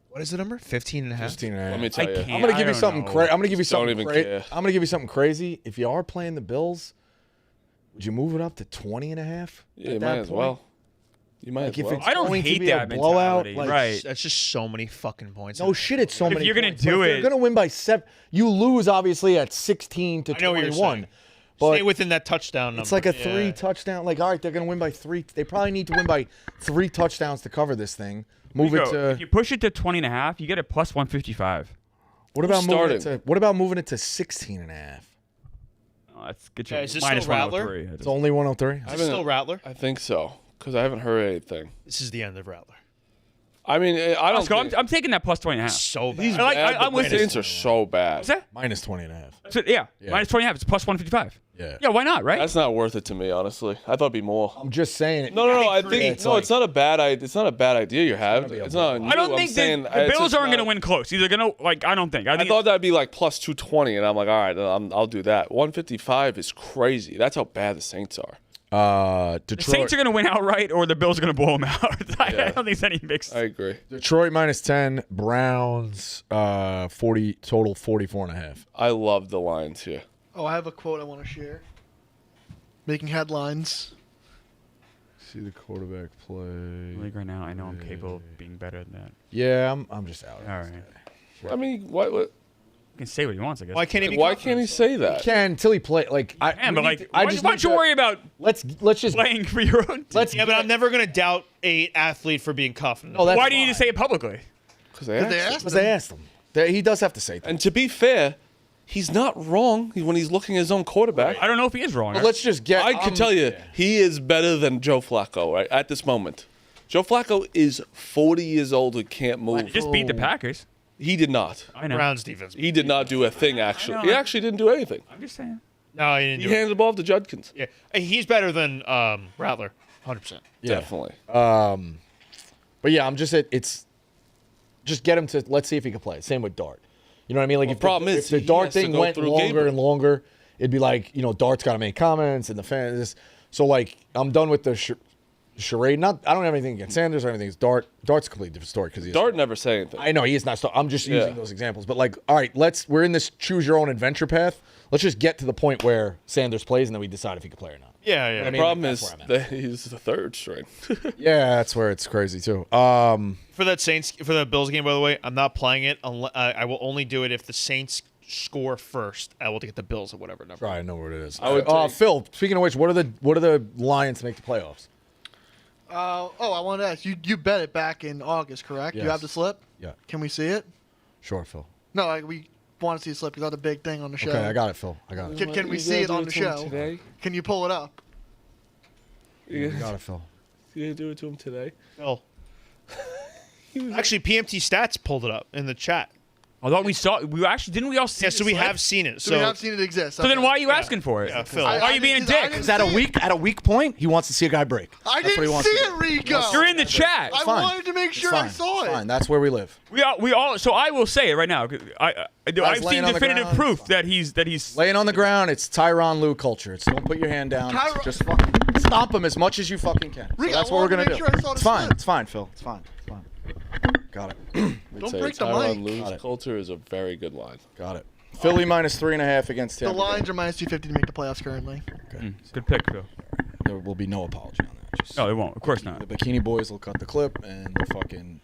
What is the number? 15.5. 15.5. Let me tell you. can't. I'm gonna I give you don't something know. crazy. I'm gonna give you Just don't something even crazy. care. I'm gonna give you something crazy. If you are playing the Bills, would you move it up to 20.5? Yeah, you might as well. You might Like as if well. it's I don't going to hate be a that blowout, mentality. like, Right. That's just so many fucking points. No shit, it's so If many. you're gonna points. do But if it- you're gonna win by 7. You lose obviously at 16 to I know what you're 21. saying. But Stay within that touchdown number. it's like a Yeah. 3 touchdown. Like, all right, they're gonna win by 3. They probably need to win by 3 touchdowns to cover this thing. Move it If to. you push it to 20.5, you get a plus 155. What about moving it starting? to? What about moving it to 16.5? Oh, that's get you Yeah, is this minus still Rattler? 103. It's only 103. Is it still Rattler? I think so because I haven't heard anything. This is the end of Rattler. I mean, I don't. I'm, I'm taking that plus 20.5. So bad. He's I like- bad. I'm The with you. Saints are so bad. What's that? Minus 20.5. So, yeah, Yeah. minus 20.5. It's plus 155. Yeah. Yeah, why not, right? That's not worth it to me, honestly. I thought it'd be more. I'm just saying it. No. I think It's no. like- It's not a bad. It's not a bad idea you have. gonna be a It's not. I don't new. I'm think saying the it's Bills just aren't going to not- win close. Either going to, like, I don't think. I I think thought that'd be like plus 220, and I'm like, all right, I'll do that. 155 is crazy. That's how bad the Saints are. the Detroit. Saints are going to win outright or the Bills are going to blow them out. I don't think it's any mix. I agree. Detroit minus 10. Browns 40 total 44.5. I love the Lions here. Oh, I have a quote I want to share. Making headlines. See the quarterback play. League right now, I know I'm capable of being better than that. Yeah, I'm just out. All right. I mean, what? You can say what he wants, I guess. Why can't he? Be Why can't he say that? Can until he play like I. Man, but like, I why just don't you need to- worry about Let's just playing for your own team? let's. Yeah, but I'm never gonna doubt a athlete for being confident. Oh, that's Why do you need fine. to say it publicly? Because they asked him. Because they asked him. He does have to say things. And to be fair, he's not wrong when he's looking at his own quarterback. I don't know if he is wrong. But let's just get. I can tell you, he is better than Joe Flacco right at this moment. Joe Flacco is 40 years old and can't move. He just beat the Packers. He did not. I know. Browns defense. He did not do a thing, actually. know. He actually didn't do anything. I'm just saying. No, he didn't He do it. handed the ball to Judkins. Yeah, he's better than Rattler, 100%. Yeah. Definitely. But yeah, I'm just it's. Just get him to. Let's see if he can play. Same with Dart. You know what I mean? Like Well, if problem the, is if the he Dart has to thing go went through longer Gabriel. and longer, it'd be like Dart's got to make comments and the fans. So like I'm done with the charade. Not I don't have anything against Sanders or anything. It's Dart's a completely different story because Dart never said anything. I know he is not. I'm just Yeah. using those examples. But like, all right, we're in this choose your own adventure path. Let's just get to the point where Sanders plays and then we decide if he can play or not. Yeah, yeah. I The mean, problem that's is where I'm at. that he's the third string. Yeah, that's where it's crazy too. For the Bills game, by the way, I'm not playing it. I will only do it if the Saints score first. I will get the Bills at whatever number. I know what it is. I would take- Phil. Speaking of which, what are the Lions to make the playoffs? I wanted to ask you. Bet it back in August, correct? Yes. You have the slip. Yeah, Can we see it? sure, Phil. No, we want to see the slip because that's a big thing on the show. Okay, I got it, Phil. I got it. Can we see it on the show? Today? Can you pull it up? I got it, Phil. You gonna do it to him today? Phil. Actually, PMT Stats pulled it up in the chat. Although we actually didn't we all see? Yeah, the so we slip? have seen it. So we have seen it exist. So then why are you asking for it? Yeah, Phil. Why are you being a because I dick? didn't Because at a weak point, he wants to see a guy break. I That's what he didn't wants see to it, do. Rico. You're in the chat. I fine. wanted to make It's sure fine. I saw It's it. fine. That's where we live. We all. So I will say it right now. I've laying seen on the definitive ground, proof it's that he's. Laying on the ground, it's Tyronn Lue culture. It's don't put your hand down. Tyron- Just fucking stomp him as much as you fucking can. So Rico, that's I what we're wanted gonna to do. make sure I saw the It's fine. slip. It's fine, Phil. It's fine. It's fine. Got it. Don't break the Tyronn mic. Lue's Got it. culture is a very good line. Got it. Philly minus 3.5 against The Tampa. Lions are minus 250 to make the playoffs currently. Good pick, Phil. There will be no apology on that. Just No, it won't. Of course not. the Bikini Boys will cut the clip, and the fucking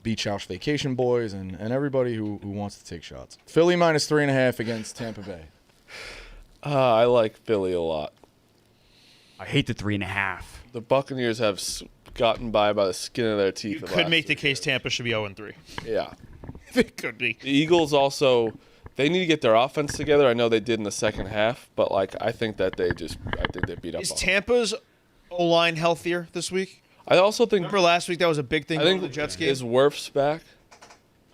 Beach House Vacation Boys, and everybody who wants to take shots. Philly minus 3.5 against Tampa Bay. I like Philly a lot. I hate the 3.5. The Buccaneers have gotten by the skin of their teeth. You the could last make the 2 case years. Tampa should be 0-3. Yeah. It could be. The Eagles also, they need to get their offense together. I know they did in the second half, but I think they beat up Is on them. Tampa's O-line healthier this week? I also think Remember last week that was a big thing I going think to the Jets game? is Wirfs back.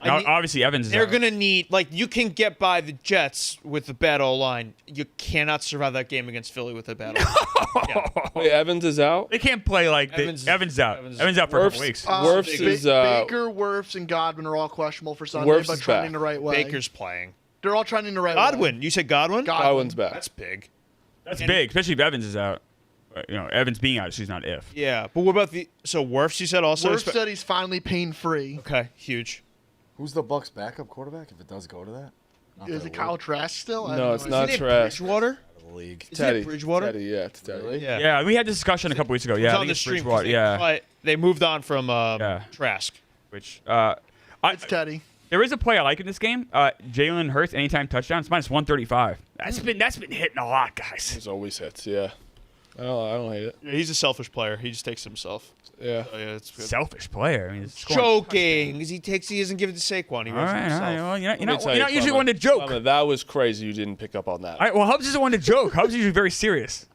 Now, obviously, Evans is They're out. going to need, you can get by the Jets with a bad O-line. You cannot survive that game against Philly with a bad O-line. Wait, Evans is out. They can't play like Evans- Evans out. Evans- Evans out for a couple Wirfs- weeks. Wirfs is Baker, Wirfs, and Godwin are all questionable for Sunday, Wirfs but is trending back. the right way. Baker's playing. They're all trending the right way. Godwin. You said Godwin? Godwin's back. That's big. That's big, especially if Evans is out. Evans being out, she's not if. Yeah. But what about Wirfs, you said also? Wirfs said he's finally pain-free. Okay, huge. Who's the Bucks' backup quarterback if it does go to that? Not Is that it Kyle Trask still? I No, have it's idea. not Isn't it trash. Bridgewater? out of the league. Isn't Teddy. it Bridgewater? Teddy, yeah, it's Teddy. Really? Yeah. Yeah, we had this discussion a couple weeks ago. It was Yeah, I on think the it's stream. Bridgewater. Yeah, But they moved on from Trask. which It's Teddy. there is a play I like in this game. Jalen Hurts anytime touchdown. It's minus 135. That's been hitting a lot, guys. It's always hits. Yeah. I don't hate it. Yeah, he's a selfish player. He just takes himself. Yeah. Oh, yeah, it's good. Selfish player. I mean, it's scoring- Joking. Because he doesn't give it to Saquon. He All runs right, all himself. right. Well, you're Let me not tell you, usually Clement, one to joke. Clement, that was crazy. You didn't pick up on that. All right, well, Hubs isn't one to joke. Hubs is usually very serious.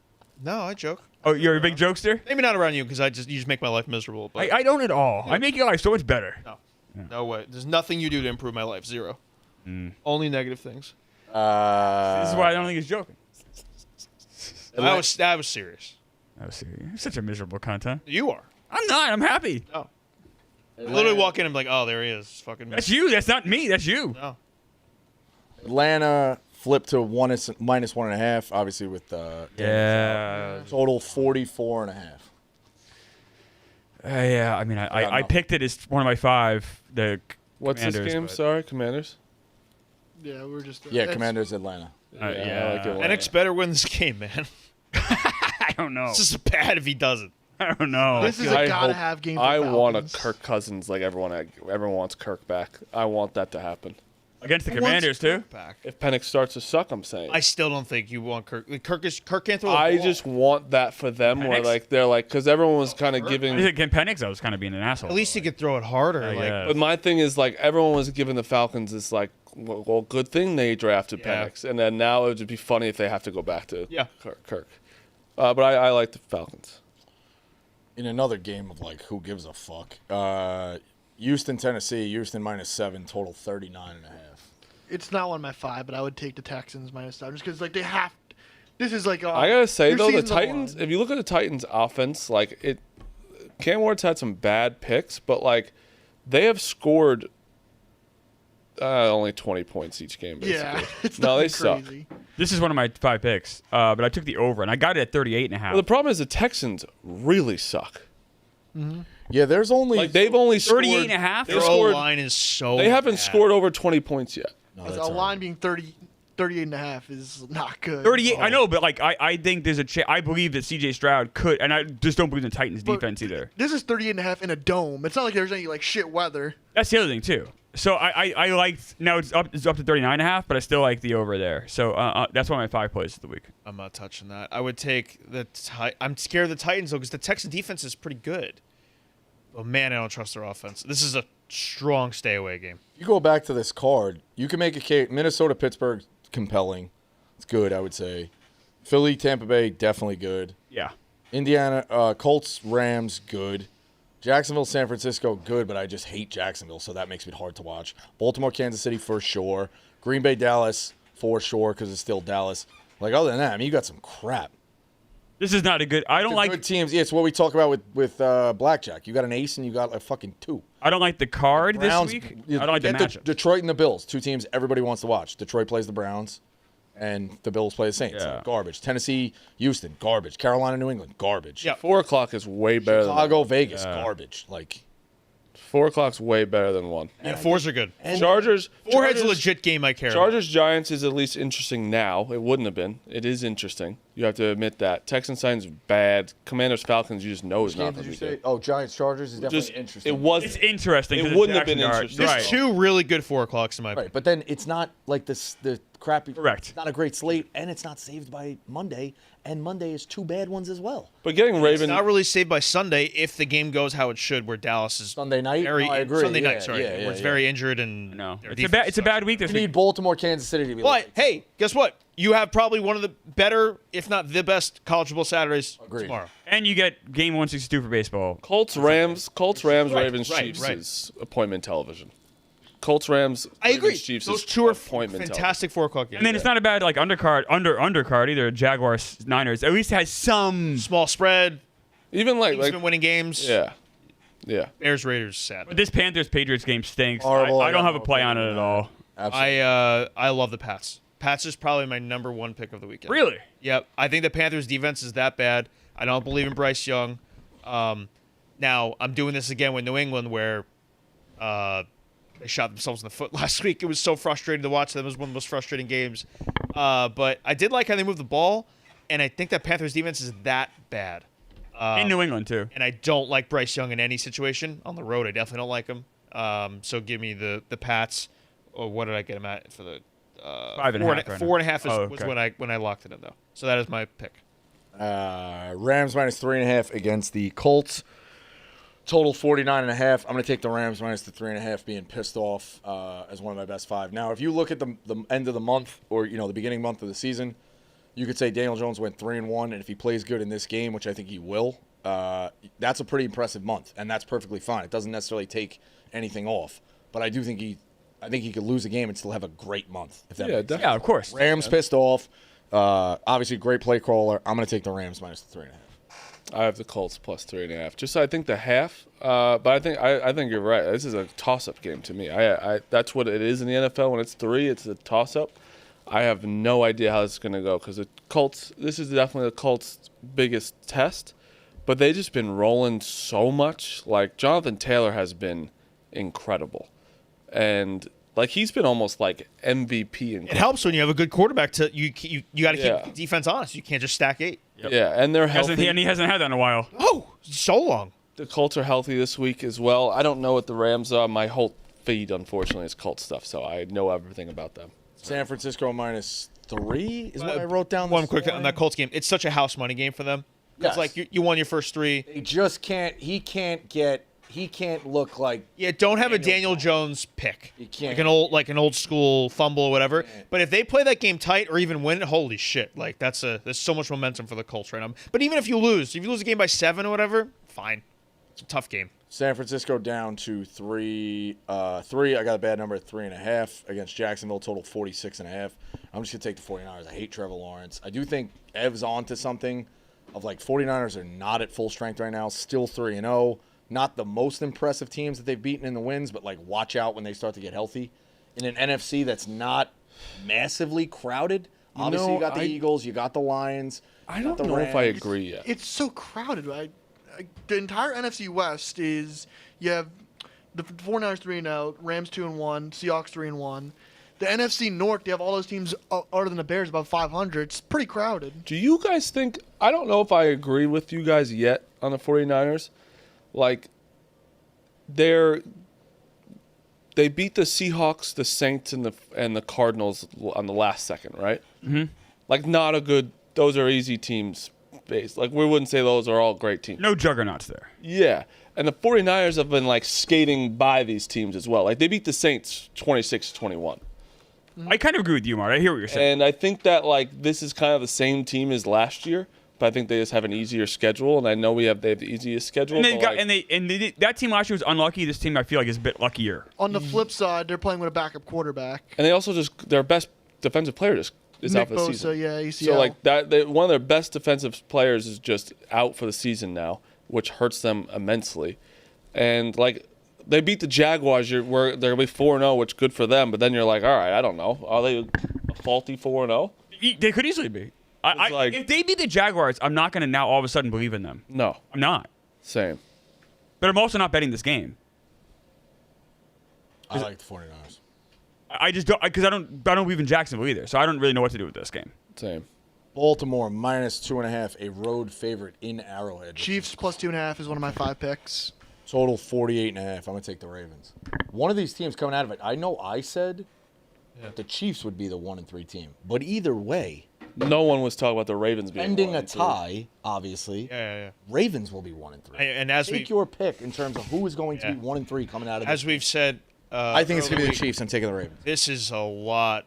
No, I joke. Oh, you're a big jokester? Maybe not around you because you just make my life miserable. But I don't at all. I make your life so much better. no way. There's nothing you do to improve my life. Zero. Only negative things. This is why I don't think he's joking. That was serious. Oh, serious. You're such a miserable content. You are. I'm not. I'm happy. No. I literally walk in and be like, oh, there he is. Fucking That's you. That's not me. That's you. No. Atlanta flipped to minus 1.5, obviously with Yeah. total 44.5. Yeah. I mean, got I nothing. picked it as one of my 5. The What's this Commanders, game? but- Sorry, Commanders. Yeah, we're just. Yeah, it's- Commanders Atlanta. I like yeah. Atlanta. Penix better win this game, man. don't know. This is bad if he doesn't. I don't know. This is a gotta-have game for I want a Falcons. Kirk Cousins like everyone wants Kirk back. I want that to happen. Against the Commanders, too. Back. If Penix starts to suck, I'm saying. I still don't think you want Kirk. Kirk can't throw the I ball. just want that for them, where Penix? like they're like, because everyone was kind of giving. Against Penix, I was kind of being an asshole. At least he could throw it harder. Yeah. But my thing is like everyone was giving the Falcons this like, well, good thing they drafted Yeah. Penix, and then now it would just be funny if they have to go back to Yeah. Kirk. But I like the Falcons. In another game of like who gives a fuck. Houston, Tennessee. Houston -7, total 39.5. It's not one of my 5, but I would take the Texans -7 just because like they have. This is like I gotta say your though, the season's on the Titans. line. If you look at the Titans' offense, like it, Cam Ward's had some bad picks, but like they have scored only 20 points each game. Basically. Yeah, it's no, they nothing suck. crazy. This is one of my 5 picks, but I took the over, and I got it at 38.5. Well, the problem is the Texans really suck. Yeah, there's only Like they've only scored 38.5? They Their scored. line is so. They haven't bad. scored over 20 points yet. No, As that's a all line being 38.5 is not good. 38. I know, but like I think there's a chance. I believe that C.J. Stroud could, and I just don't believe in the Titans' But defense either. This is 38.5 in a dome. It's not like there's any like shit weather. That's the other thing too. So I liked now it's up to 39.5, but I still like the over there. So that's one of my 5 plays of the week. I'm not touching that. I would take the. I'm scared of the Titans though because the Texan defense is pretty good. Oh man, I don't trust their offense. This is a strong stay away game. You go back to this card, you can make a case. Minnesota, Pittsburgh, compelling. It's good, I would say. Philly, Tampa Bay, definitely good. Yeah. Indiana, Colts, Rams, good. Jacksonville, San Francisco, good, but I just hate Jacksonville, so that makes it hard to watch. Baltimore, Kansas City, for sure. Green Bay, Dallas, for sure, because it's still Dallas. Like, other than that, I mean, you got some crap. This is not a good. I don't The like. good teams. Yeah, it's what we talk about with blackjack. You got an ace and you got like fucking 2. I don't like the card Browns, this week. I don't like the get matchup. Detroit and the Bills, 2 teams everybody wants to watch. Detroit plays the Browns, and the Bills play the Saints. Yeah. Garbage. Tennessee, Houston, garbage. Carolina, New England, garbage. Yeah. 4 o'clock is way better Chicago, Vegas, garbage. Like, than 4 o'clock's way better than 1. Yeah, 4s are good. Chargers. Forehead's a Chargers- legit game I care about. Chargers Giants is at least interesting now. It wouldn't have been. It is interesting. You have to admit that. Texans Titans bad. Commanders Falcons you just know is game not did going you to be say? good. Oh, Giants, Chargers is definitely Just interesting. it was. It's interesting. It 'cause wouldn't it's have been Jackson Yard. interesting. There's Right. 2 really good 4 o'clocks in my Right, but then it's not like the crappy. Correct. It's not a great slate, and it's not saved by Monday, and Monday is 2 bad ones as well. But getting It's Raven. not really saved by Sunday if the game goes how it should, where Dallas is Sunday night? very No, I agree. Sunday Yeah, night. Sorry, yeah, where it's yeah. very injured and No, their it's a defense bad. It's a sucks. bad week this You week. need Baltimore, Kansas City to be But like, hey, guess what? You have probably one of the better, if not the best, college football Saturdays Agreed. tomorrow. And you get game 162 for baseball. Colts Rams. Right, Ravens right, Chiefs right. is appointment television. Colts Rams. I agree. Ravens, Chiefs Those is 2 are appointment fantastic 4 o'clock games. And then it's not a bad like undercard either. Jaguars Niners. At least it has some. Small spread. Even Teams been winning games. yeah. Bears Raiders sad. But this Panthers Patriots game stinks. Horrible. I I don't got have a no play on it opinion at on all. absolutely. I love the Pats. Pats is probably my number 1 pick of the weekend. Really? Yep. I think the Panthers defense is that bad. I don't believe in Bryce Young. Now I'm doing this again with New England where they shot themselves in the foot last week. It was so frustrating to watch them. It was one of the most frustrating games. But I did like how they moved the ball, and I think that Panthers defense is that bad. In New England too. And I don't like Bryce Young in any situation. On the road, I definitely don't like him. So give me the Pats. Or what did I get him at for the 5.5 right now. 4.5 Oh, was okay. when I locked it in though. So that is my pick. Rams -3.5 against the Colts. Total 49.5. I'm going to take the Rams minus the 3.5, being pissed off as one of my best 5. Now, if you look at the end of the month or the beginning month of the season, you could say Daniel Jones went 3-1, and if he plays good in this game, which I think he will, that's a pretty impressive month, and that's perfectly fine. It doesn't necessarily take anything off, but I do think he could lose a game and still have a great month. If that makes sense. Yeah, of course. Rams pissed off. Obviously, great play caller. I'm going to take the Rams minus the 3.5. I have the Colts plus 3.5. Just I think the half. But I think you're right. This is a toss-up game to me. I that's what it is in the NFL. When it's 3, it's a toss-up. I have no idea how this is going to go because the Colts. This is definitely the Colts' biggest test. But they've just been rolling so much. Like Jonathan Taylor has been incredible, and like he's been almost like MVP. It helps when you have a good quarterback. You got to Yeah. keep defense honest. You can't just stack 8. Yeah, and they're healthy. And he hasn't had that in a while. Oh, so long. The Colts are healthy this week as well. I don't know what the Rams are. My whole feed, unfortunately, is Colts stuff, so I know everything about them. San Francisco -3 is what I wrote down. One this quick morning. on that Colts game. It's such a house money game for them. Yes. It's like you won your first 3. They just can't. He can't look like. Yeah, don't have a Daniel Jones pick. You can't. Like an old school fumble or whatever. But if they play that game tight or even win, holy shit! Like there's so much momentum for the Colts right now. But even if you lose a game by 7 or whatever, fine. It's a tough game. San Francisco down to 3. I got a bad number at 3.5 against Jacksonville. Total 46.5. I'm just gonna take the 49ers. I hate Trevor Lawrence. I do think Ev's onto something. Of like 49ers are not at full strength right now. Still 3-0. Not the most impressive teams that they've beaten in the wins, but like watch out when they start to get healthy. In an NFC that's not massively crowded. Obviously, you got the Eagles, you got the Lions. I don't know if I agree yet. It's so crowded, right? The entire NFC West is you have the 49ers 3-0, Rams 2-1, Seahawks 3-1. The NFC North, they have all those teams other than the Bears above 500. It's pretty crowded. Do you guys think – I don't know if I agree with you guys yet on the 49ers. Like, they beat the Seahawks, the Saints, and the Cardinals on the last second, right? Mm-hmm. Like, not a good – those are easy teams. Like, we wouldn't say those are all great teams. No juggernauts there. Yeah. And the 49ers have been, like, skating by these teams as well. Like, they beat the Saints 26-21. I kind of agree with you, Mark. I hear what you're saying. And I think that, like, this is kind of the same team as last year, but I think they just have an easier schedule, and I know they have the easiest schedule. And that team last year was unlucky. This team, I feel like, is a bit luckier. On the flip side, they're playing with a backup quarterback. And they also their best defensive player is Nick out for the Bosa, season. yeah, ACL. So, like, one of their best defensive players is just out for the season now, which hurts them immensely. And, like, they beat the Jaguars. They're going to be 4-0, which is good for them. But then you're like, all right, I don't know. Are they a faulty 4-0? They could easily be. Like, if they beat the Jaguars, I'm not going to now all of a sudden believe in them. No. I'm not. Same. But I'm also not betting this game. I like the 49ers. I just don't, because I don't believe in Jacksonville either. So I don't really know what to do with this game. Same. Baltimore -2.5, a road favorite in Arrowhead. Chiefs +2.5 is one of my 5 picks. Total 48.5. I'm going to take the Ravens. One of these teams coming out of it, I know I said that the Chiefs would be the 1-3 team. But either way, No one was talking about the Ravens being pending a 1-3. tie, obviously, Yeah. Ravens will be 1-3. And as Take your pick in terms of who is going to be 1-3 coming out of this. as we've said, I think it's going to be the earlier, Chiefs. I'm taking the Ravens. This is a lot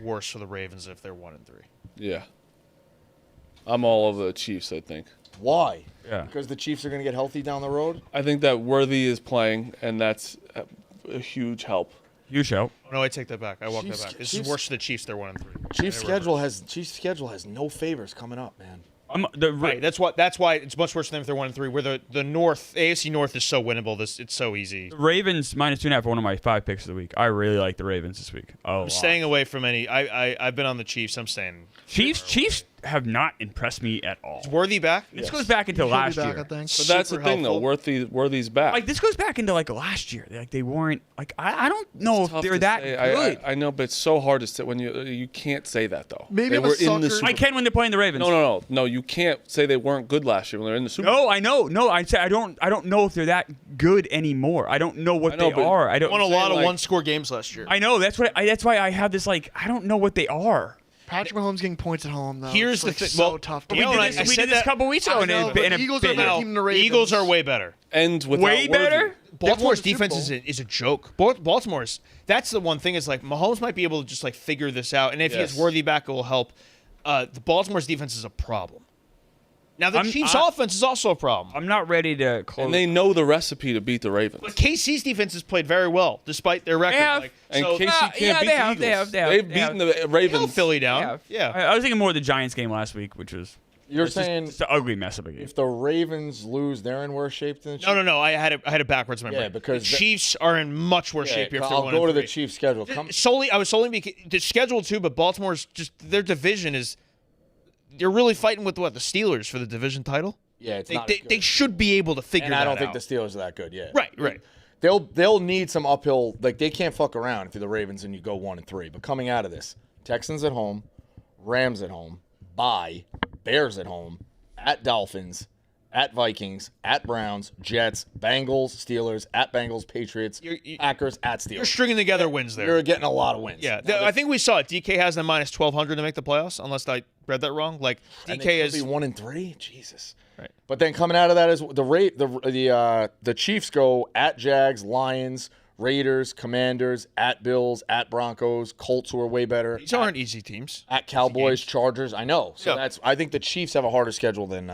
worse for the Ravens if they're 1-3. Yeah. I'm all over the Chiefs, I think. Why? Yeah. Because the Chiefs are going to get healthy down the road? I think that Worthy is playing, and that's a huge help. You show. Oh, no, I take that back. I walk Chiefs- that back. This Chiefs- is worse for the Chiefs. They're 1-3. Chiefs schedule has no favors coming up, man. Right. That's why it's much worse for them if they're 1-3. Where the North AFC North is so winnable. It's so easy. The Ravens -2.5 are one of my 5 picks of the week. I really like the Ravens this week. Oh, I'm staying away from any. I've been on the Chiefs. I'm staying. Chiefs have not impressed me at all. Is Worthy back? This goes back into He'll be last back, year. I think. But that's the Super thing, though. helpful. Worthy's back. Like this goes back into like last year. Like they weren't like I don't know It's if tough they're to that say. good. I know, but it's so hard to say when you can't say that though. Maybe they I'm a were in the sucker. Super I can when they're playing the Ravens. No. You can't say they weren't good last year when they're in the Super Bowl. No, I know. No, I say I don't know if they're that good anymore. I don't know what I know, they but are. I don't. Won a lot of like- one-score games last year. I know. That's why I have this like I don't know what they are. Patrick Mahomes getting points at home, though. Here's It's, the like, thing. So Well, tough. To you know, win. I We said did this that- a couple weeks ago. I and know, it- but and the it Eagles are bit- better No, team than the the Ravens. Eagles are way better. And without Way better? Worthy. Baltimore's Super defense Bowl. is a joke. Baltimore's that's the one thing is like Mahomes might be able to just like figure this out, and if he gets Yes. Worthy back, it will help. The Baltimore's defense is a problem. Now the Chiefs' offense is also a problem. I'm not ready to close. And they know the recipe to beat the Ravens. But KC's defense has played very well despite their record. have. Like, And so KC can't yeah, beat they the have, Eagles. they have, they have, They've they beaten have. the Ravens. held Philly down. Yeah. I was thinking more of the Giants game last week, which was You're it's just- saying it's an ugly mess of a game. if the Ravens lose, they're in worse shape than the Chiefs? No. I had it backwards. Remember? Yeah, because the the- Chiefs are in much worse Yeah, shape here. If they're I'll go to the 1-3. Chiefs' schedule. I was solely because the schedule too, but Baltimore's just their division is. You're really fighting with the Steelers for the division title. Yeah, it's They, not they, as good. they should be able to figure And that I don't out. think the Steelers are that good yet. Right. They'll need some uphill. Like they can't fuck around if you're the Ravens and you go 1-3. But coming out of this, Texans at home, Rams at home, bye, Bears at home, at Dolphins, at Vikings, at Browns, Jets, Bengals, Steelers, at Bengals, Patriots, Packers, at Steelers. You're stringing together wins there. You're getting a lot of wins. Yeah, I think we saw it. DK has them minus 1,200 to make the playoffs, unless I read that wrong. Like DK is 1-3. Jesus. Right. But then coming out of that is the Chiefs go at Jags, Lions, Raiders, Commanders, at Bills, at Broncos, Colts, who are way better. These aren't easy teams. At Cowboys, Chargers. I know. So Yeah. I think the Chiefs have a harder schedule than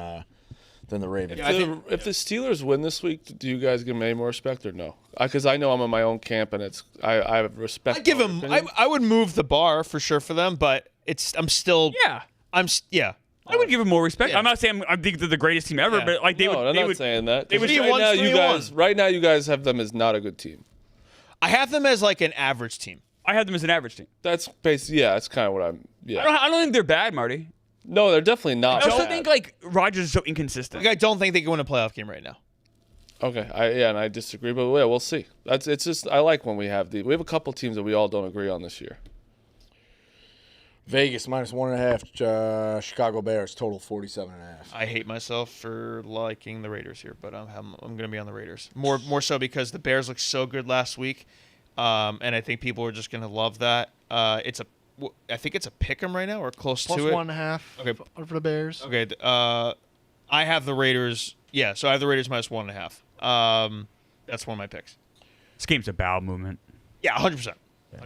the Ravens. If the Steelers win this week, do you guys give them any more respect or no? Because I know I'm in my own camp, and I have respect. I give them. I would move the bar for sure for them, but I'm still. Yeah. I would give them more respect. Yeah. I'm not saying I think they're the greatest team ever, Yeah. but like they would. I'm They not would. saying that. they would- Right now, you guys have them as not a good team. I have them as like an average team. I have them as an average team. That's basically, yeah, that's kind of what I'm. Yeah. I don't think they're bad, Marty. No, they're definitely not. I also bad. think like Rodgers is so inconsistent. Like I don't think they can win a playoff game right now. Okay, and I disagree, but yeah, we'll see. It's just I like when we have a couple teams that we all don't agree on this year. Vegas minus 1.5. Chicago Bears total 47.5. I hate myself for liking the Raiders here, but I'm going to be on the Raiders more so because the Bears looked so good last week, and I think people are just going to love that. I think it's a pick 'em right now or close Plus to it. 1.5 Okay. for the Bears. Okay, I have the Raiders. Yeah, so I have the Raiders minus 1.5. That's one of my picks. This game's a bowel movement. Yeah, 100%.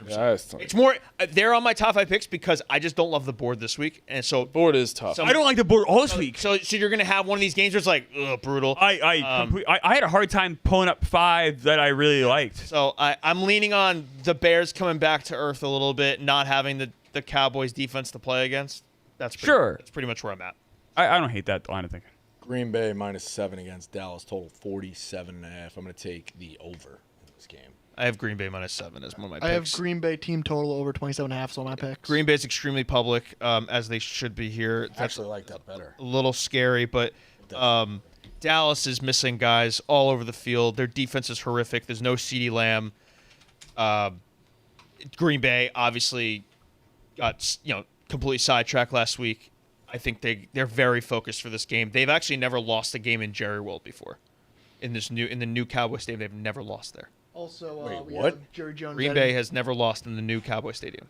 Yeah, It's more. They're on my top 5 picks because I just don't love the board this week, and so board is tough. So- I don't like the board all this week. So you're gonna have one of these games where it's like brutal. I had a hard time pulling up 5 that I really liked. So I'm leaning on the Bears coming back to earth a little bit, not having the Cowboys defense to play against. That's pretty much where I'm at. I don't hate that line of thinking. Green Bay minus 7 against Dallas total 47.5. I'm going to take the over in this game. I have Green Bay minus 7 as one of my picks. I have Green Bay team total over 27.5 on my picks. Green Bay's extremely public, as they should be here. I actually like that better. A little scary, but Dallas is missing guys all over the field. Their defense is horrific. There's no CeeDee Lamb. Green Bay obviously got completely sidetracked last week. I think they're very focused for this game. They've actually never lost a game in Jerry World before. In the new Cowboy Stadium, they've never lost there. Also, Wait, we what? have Jerry Jones. Green Bay has never lost in the new Cowboy Stadium.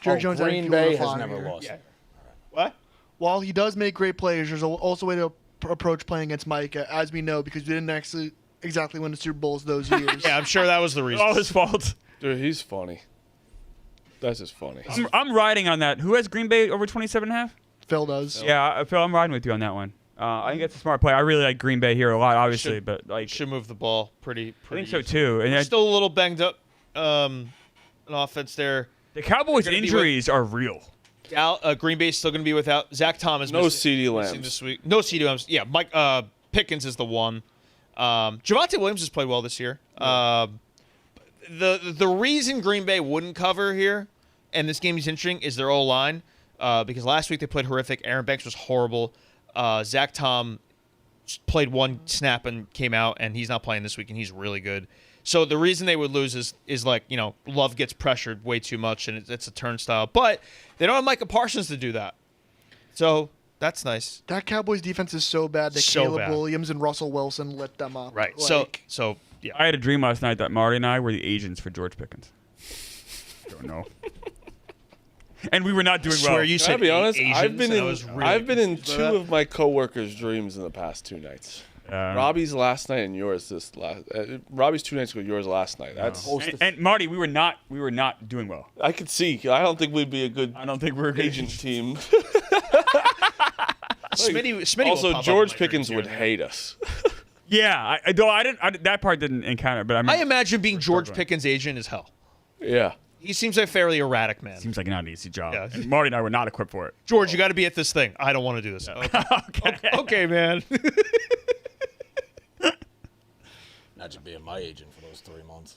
Jerry Jones adding Green fuel to Bay the has fire never here. lost. What? While he does make great plays, there's also a way to approach playing against Mike, as we know, because we didn't actually exactly win the Super Bowls those years. Yeah, I'm sure that was the reason. All his fault. Dude, he's funny. That's just funny. I'm riding on that. Who has Green Bay over 27.5? Phil does. Yeah, Phil, I'm riding with you on that one. I think that's a smart play. I really like Green Bay here a lot, obviously, but like Should move the ball pretty. I think so easy. too. And Still a little banged up. An offense there. the Cowboys' They're gonna be injuries are real. Green Bay's still going to be without Zach Thomas. No missing CeeDee missing Lambs. this week. No CeeDee Lambs. Yeah, Mike Pickens is the one. Javonte Williams has played well this year. The reason Green Bay wouldn't cover here, and this game is interesting, is their O-line. Because last week they played horrific. Aaron Banks was horrible. Zach Tom played one snap and came out, and he's not playing this week, and he's really good. So the reason they would lose is like, Love gets pressured way too much, and it's a turnstile. But they don't have Micah Parsons to do that. So that's nice. That Cowboys defense is so bad that So Caleb bad. Williams and Russell Wilson lit them up. Right. Like, So yeah. I had a dream last night that Marty and I were the agents for George Pickens. Don't know. And we were not doing swear well. you Can I said be honest? Asians, I've been and I in was really I've been in confused by two that. of my coworkers' dreams in the past 2 nights. Robbie's last night and yours this last. Robbie's 2 nights ago, yours last night. That's And Marty, we were not doing well. I could see. I don't think we'd be a good I don't think we're good agent team. Smitty will Also, pop up George in my Pickens dreams would here. hate us. Yeah, I didn't. That part didn't encounter. But I mean, I imagine being George struggling. Pickens' agent is hell. Yeah. He seems like a fairly erratic man. seems like not an easy job. Yeah. And Marty and I were not equipped for it. George, you got to be at this thing. I don't want to do this. Okay, man. Imagine being my agent for those 3 months.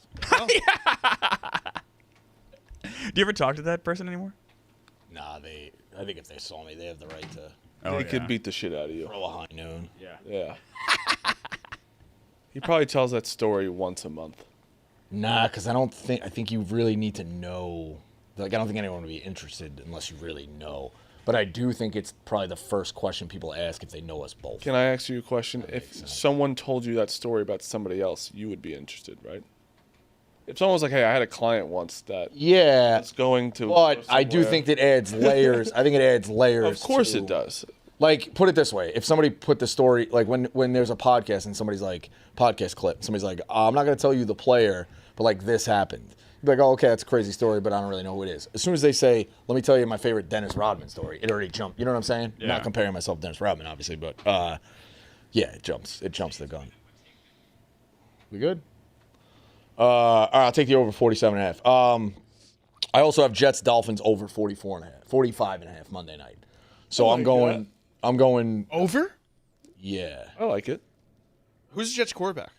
Do you ever talk to that person anymore? Nah, I think if they saw me, they have the right to He could beat the shit out of you. throw a high noon. Yeah. Yeah. He probably tells that story once a month. Nah, because I think you really need to know. Like, I don't think anyone would be interested unless you really know. But I do think it's probably the first question people ask if they know us both. Can I ask you a question? If someone told you that story about somebody else, you would be interested, right? If someone was like, "Hey, I had a client once that was going to," but I do think that adds layers. I think it adds layers. Of course, to, it does. Like, put it this way: if somebody put the story, like when there's a podcast and somebody's like podcast clip, somebody's like, "I'm not going to tell you the player, but like this happened." You'd be like, "Oh, okay, that's a crazy story, but I don't really know who it is." As soon as they say, "Let me tell you my favorite Dennis Rodman story," it already jumped. You know what I'm saying? Yeah. Not comparing myself to Dennis Rodman, obviously, but yeah, it jumps. It jumps the gun. We good? All right, I'll take the over 47.5. I also have Jets Dolphins over 45.5 Monday night. So I'm going. Over? Yeah. I like it. Who's the Jets quarterback?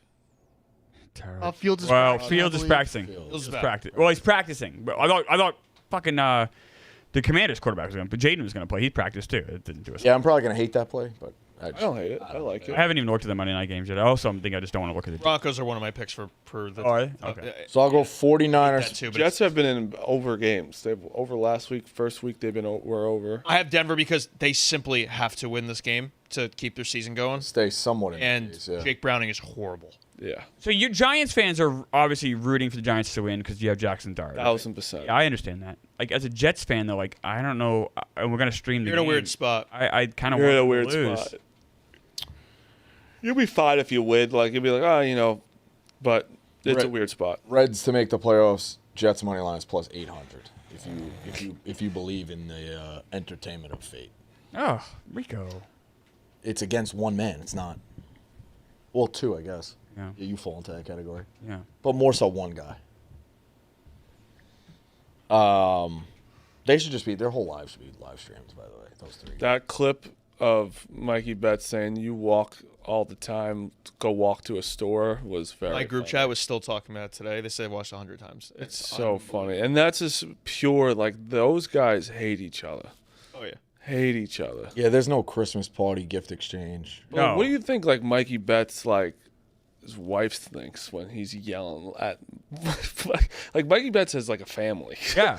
Fields is Well, practicing, Fields I is believe. practicing. Fields is Well, he's practicing. But I thought fucking the Commanders quarterback was going to, but Jaden was going to play. He practiced too. It didn't do us. Yeah, I'm probably gonna hate that play, but I don't hate it. I like it. I haven't even looked at the Monday night games yet. I also think I just don't want to look at the. Broncos are one of my picks for the. Oh, are they? Okay. so I'll go That 49ers. too, but Jets have been in over games. They've over last week. First week they've been were over. I have Denver because they simply have to win this game to keep their season going. Stay somewhat in And the case, yeah. Jake Browning is horrible. Yeah, So you Giants fans are obviously rooting for the Giants to win because you have Jackson Dart. 1000%. Yeah, I understand that. Like as a Jets fan, though, like I don't know. We're gonna stream the You're in a game. weird spot. I kind of You're want in a to weird lose. spot. You'll be fine if you win. Like you'll be like, but it's a Right. weird spot. Reds to make the playoffs. Jets money line is plus 800. If you believe in the entertainment of fate, Oh, Rico. it's against one man. It's not. Well, two, I guess. Yeah. You fall into that category, Yeah. but more so one guy. They should just be their whole lives should be live streams. By the way, those three. That clip of Mikey Betts saying you walk all the time, go walk to a store was very My group funny. chat was still talking about it today. They said they watched 100 times. It's so funny. And that's just pure, like, those guys hate each other. Oh yeah. Hate each other. Yeah, there's no Christmas party gift exchange. Well, No. what do you think, like, Mikey Betts, like, his wife thinks when he's yelling at... like, Mikey Betts has, like, a family. Yeah.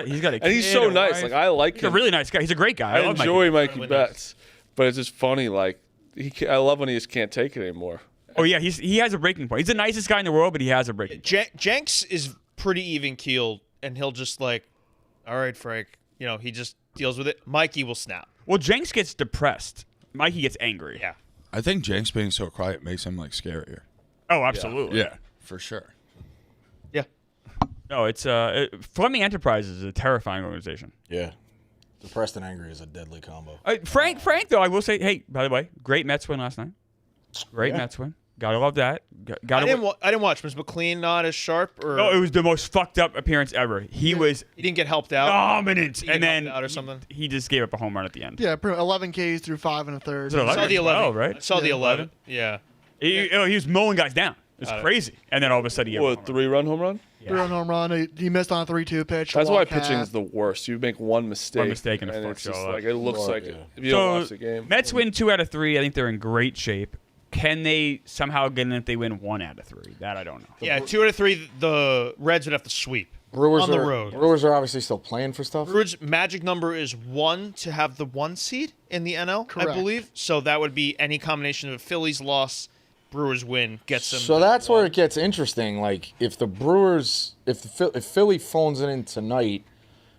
He's got a And he's kid, so a nice. wife. Like, I like He's a him. really nice guy. He's a great guy. I love enjoy Mikey Really Betts. But it's just funny, like, I love when he just can't take it anymore. Oh yeah, he has a breaking point. He's the nicest guy in the world, but he has a breaking point. Jenks is pretty even keeled, and he'll just like, all right, Frank. You know, he just deals with it. Mikey will snap. Well, Jenks gets depressed. Mikey gets angry. Yeah. I think Jenks being so quiet makes him like scarier. Oh, absolutely. Yeah, for sure. Yeah. No, it's Fleming Enterprises is a terrifying organization. Yeah, depressed and angry is a deadly combo. Frank, though, I will say, hey, by the way, great Mets win last night. Great Mets win. Gotta love that. I didn't watch. Was McLean not as sharp, or No, it was the most fucked up appearance ever. He was he didn't get helped out? dominant, He get and then helped out or something? he just gave up a home run at the end. Yeah, 11 Ks through 5 1/3. Was it 11? I saw the 11. 12, right? I saw the Yeah, 11. Yeah. He was mowing guys down. It was crazy. And then all of a sudden, he had a What, home run. 3-run home run? Three-run home run. He missed on a 3-2 pitch. That's why walk pitching half. is the worst. You make one mistake. One mistake and it fucks it's you just all up. like, it looks Right, like yeah. it. If you don't watch the game. Mets win 2 out of 3. I think they're in great shape. Can they somehow get in if they win 1 out of 3? That I don't know. Yeah, 2 out of 3. The Reds would have to sweep. Brewers on the are, road. Brewers are obviously still playing for stuff. Brewers' magic number is 1 to have the 1 seed in the NL, Correct. I believe. So that would be any combination of Phillies loss, Brewers win gets them. So that's where it gets interesting. Like if the Brewers, if Philly phones it in tonight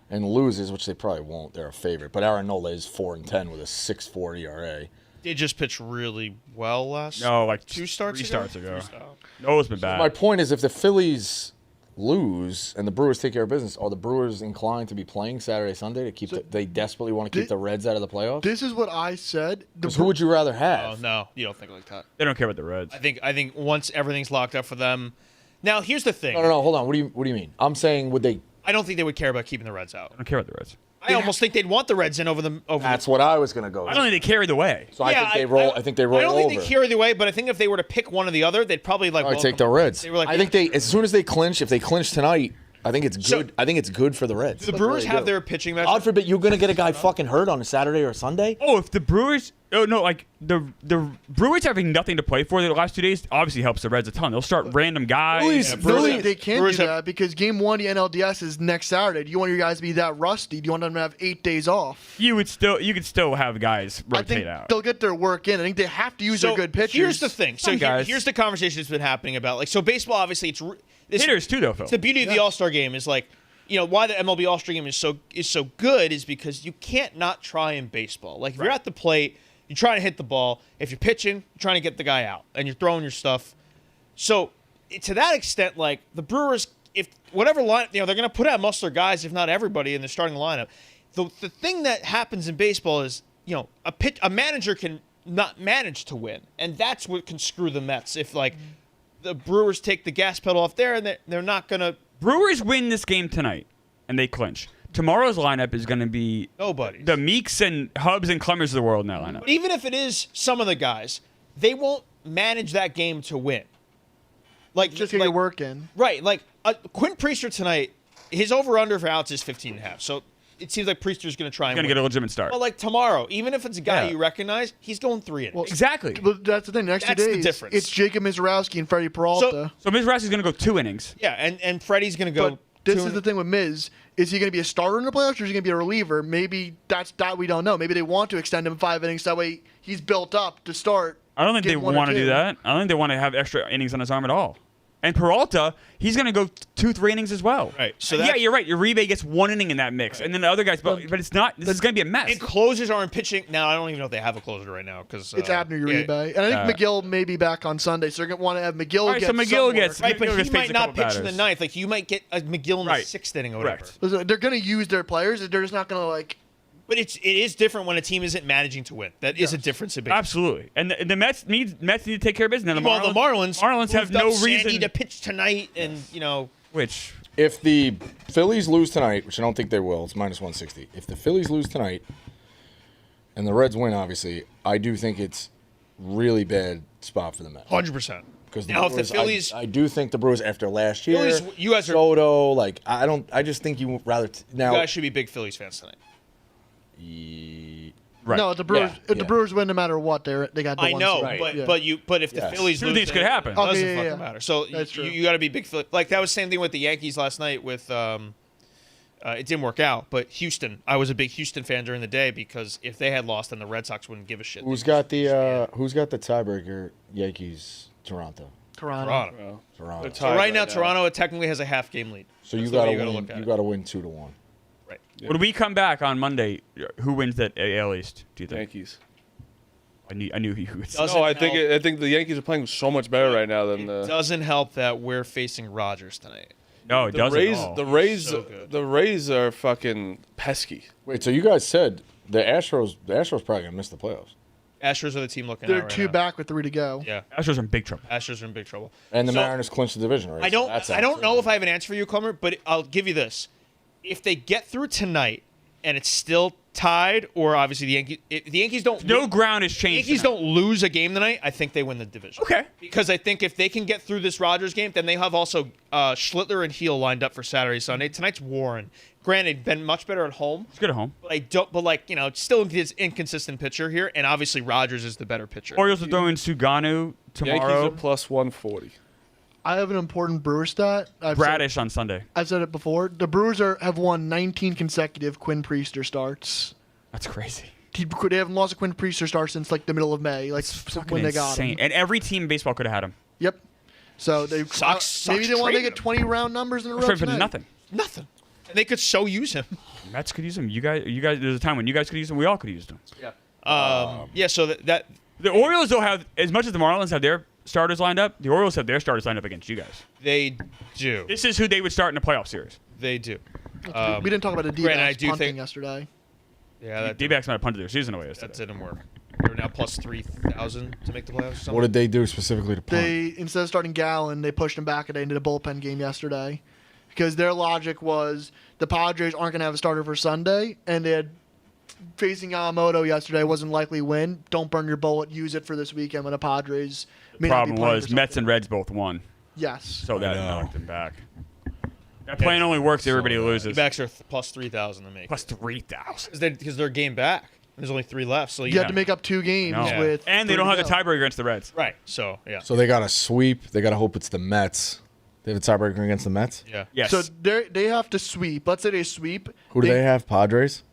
and loses, which they probably won't, they're a favorite. But Aaron Nola is 4-10 with a 6.4 ERA. They just pitched really well last. No, like 2 starts 3 ago? starts ago. 3 starts. Noah's been bad. My point is, if the Phillies lose and the Brewers take care of business, are the Brewers inclined to be playing Saturday, Sunday to keep? They desperately want to keep the Reds out of the playoffs. This is what I said. The 'Cause who would you rather Oh have? no, you don't think like that. They don't care about the Reds. I think once everything's locked up for them. Now here's the thing. No. Hold on. What do you mean? I'm saying would they? I don't think they would care about keeping the Reds out. I don't care about the Reds. I almost think they'd want the Reds in over them. That's what I was gonna go. I don't think they carry the way. So I think they roll. I think they roll I don't think over. they carry the way, but I think if they were to pick one or the other, they'd probably like. I welcome take the Reds. They were like, I think they as soon as they clinch, if they clinch tonight, I think it's good. So- I think it's good for the Reds. the Brewers have their pitching match. God forbid you're gonna get a guy fucking hurt on a Saturday or a Sunday. Oh, if the Brewers Oh no, like the Brewers having nothing to play for the last 2 days obviously helps the Reds a ton. They'll start random guys. They can't do that because Game 1 of the NLDS is next Saturday. Do you want your guys to be that rusty? Do you want them to have 8 days off? You could still have guys I rotate think out. they'll get their work in. I think they have to use their good pitchers. Here's the thing. So guys. here's the conversation that's been happening about like so baseball. Obviously, it's Hitters too, though, Phil. It's the beauty of the All-Star game is like, why the MLB All-Star game is so good is because you can't not try in baseball. Like if you're at the plate, you're trying to hit the ball. If you're pitching, you're trying to get the guy out, and you're throwing your stuff. So to that extent, like the Brewers, if whatever line, they're going to put out most of their guys, if not everybody, in the starting lineup. The thing that happens in baseball is, a manager can not manage to win, and that's what can screw the Mets. If like the Brewers take the gas pedal off there, and they're not going to. Brewers win this game tonight, and they clinch. Tomorrow's lineup is going to be Nobody. The Meeks and Hubs and Clemmers of the world in that lineup. But even if it is some of the guys, they won't manage that game to win. Like Just get your work in. Right. Like Quinn Priester tonight, his over/under for outs is 15.5. So it seems like Priester's going to try and Going to win. get a legitimate start. But like tomorrow, even if it's a guy Yeah. you recognize, he's going 3 innings. Well, Exactly. But that's the thing. The next That's 2 the days, difference. it's Jacob Mizorowski and Freddie Peralta. So Mizrachi's going to go 2 innings. Yeah, and Freddie's going to go. But this is the thing with Miz. Is he going to be a starter in the playoffs or is he going to be a reliever? Maybe that's that we don't know. Maybe they want to extend him 5 innings. That way he's built up to start. I don't think they Get 1 or want to 2. do that. I don't think they want to have extra innings on his arm at all. And Peralta, he's going to go 2-3 innings as well. Right. So Yeah, that's- you're right. Uribe gets 1 inning in that mix, and then the other guys. But it's not. This is going to be a mess. And closers aren't pitching. Now, I don't even know if they have a closer right now. Because It's Abner Uribe. And I think McGill may be back on Sunday, so they're going to want to have McGill All right, get so McGill some gets- work. Right, but McGill he gets might a not couple pitch in the batters. ninth. Like, you might get a McGill in the Right. 6th inning or whatever. Correct. Listen, they're going to use their players. They're just not going to, like... But it is different when a team isn't managing to win. That is a difference in baseball. Absolutely. And the Mets need to take care of business. And Well, the Marlins have moved no up Sandy reason to pitch tonight, and Which If the Phillies lose tonight, which I don't think they will, it's minus 160. If the Phillies lose tonight and the Reds win, obviously, I do think it's really bad spot for the Mets. 100%. Because Now, if the Phillies, I do think the Brewers after last year, Phillies, you guys are, Soto, like I just think you would rather now. you guys should be big Phillies fans tonight. right. No, the Brewers. Yeah, If the yeah. Brewers win, no matter what, they got the I one know, seed. Right. but Yeah. but if the Yes. Phillies Two lose, things could happen. It doesn't Okay, yeah, fucking yeah. matter. So That's true. you got to be big Philly. Like that was the same thing with the Yankees last night. With it didn't work out, but Houston. I was a big Houston fan during the day because if they had lost, then the Red Sox wouldn't give a shit. Who's got the tiebreaker? Yankees, Toronto. Toronto? Toronto. They're So tied right now, now. Toronto technically has a half game lead. So you That's the way gotta you gotta win. look at You it. gotta win 2-1. Right. When we come back on Monday, who wins that AL East? Do you think? Yankees. I knew he would. Doesn't No, I help. think the Yankees are playing so much better right now than It the doesn't help that we're facing Rogers tonight. No, it the doesn't. Rays. at all. The Rays. So good. The Rays are fucking pesky. Wait, so you guys said the Astros probably gonna miss the playoffs, Astros are the team looking They're at right 2 now. back with 3 to go. Yeah, Astros are in big trouble. Astros are in big trouble. and the So- Mariners clinched the division, right? I don't. So that's I don't out, know too. if I have an answer for you, Comer, but I'll give you this: if they get through tonight and it's still tied, or obviously the Yankees, if the Yankees don't, No ground has changed. Yankees tonight. don't lose a game tonight, I think they win the division. Okay. Because I think if they can get through this Rogers game, then they have also Schlittler and Heel lined up for Saturday, Sunday. Tonight's Warren. Granted, been much better at home. It's good at home. But I don't. But like still his inconsistent pitcher here, and obviously Rogers is the better pitcher. Orioles are throwing Suganu tomorrow. Yankees are plus 140. I have an important Brewer stat. Bradish on Sunday. I've said it before. The Brewers have won 19 consecutive Quinn Priester starts. That's crazy. They haven't lost a Quinn Priester start since like the middle of May, like Fucking when they got insane. him. And every team in baseball could have had him. Yep. So they Sox maybe they want to traded make it 20 round numbers in a row. Straight for tonight. nothing. Nothing. And they could so use him. Mets could use him. You guys. There's a time when you guys could use him. We all could use him. Yeah. So that The Orioles don't have as much as the Marlins have their starters lined up. The Orioles have their starters lined up against you guys. they do. This is who they would start in a playoff series. They do. We didn't talk about the granted, I D-backs do punting think- yesterday. Yeah. That D-backs might have punted their season away That yesterday. didn't work. They're now plus 3,000 to make the playoffs. or something. What did they do specifically to punt? They instead of starting Gallen, they pushed him back a day into the bullpen game yesterday, because their logic was the Padres aren't going to have a starter for Sunday, and they had facing Yamamoto yesterday wasn't likely win. Don't burn your bullet. Use it for this weekend when the Padres. May not be Problem playing was for Mets something. and Reds both won, Yes. so that know. knocked them back. That plan only works if everybody loses. Backs are plus 3,000 to make. Plus 3,000. Because they're game back. There's only 3 left, so You have to make up 2 games No. with. And they 3 don't to have the go. tiebreaker against the Reds. right. So yeah, So they got to sweep. They got to hope it's the Mets. They have a tiebreaker against the Mets. yeah. Yes. So they have to sweep. Let's say they sweep. Who do they have? Padres.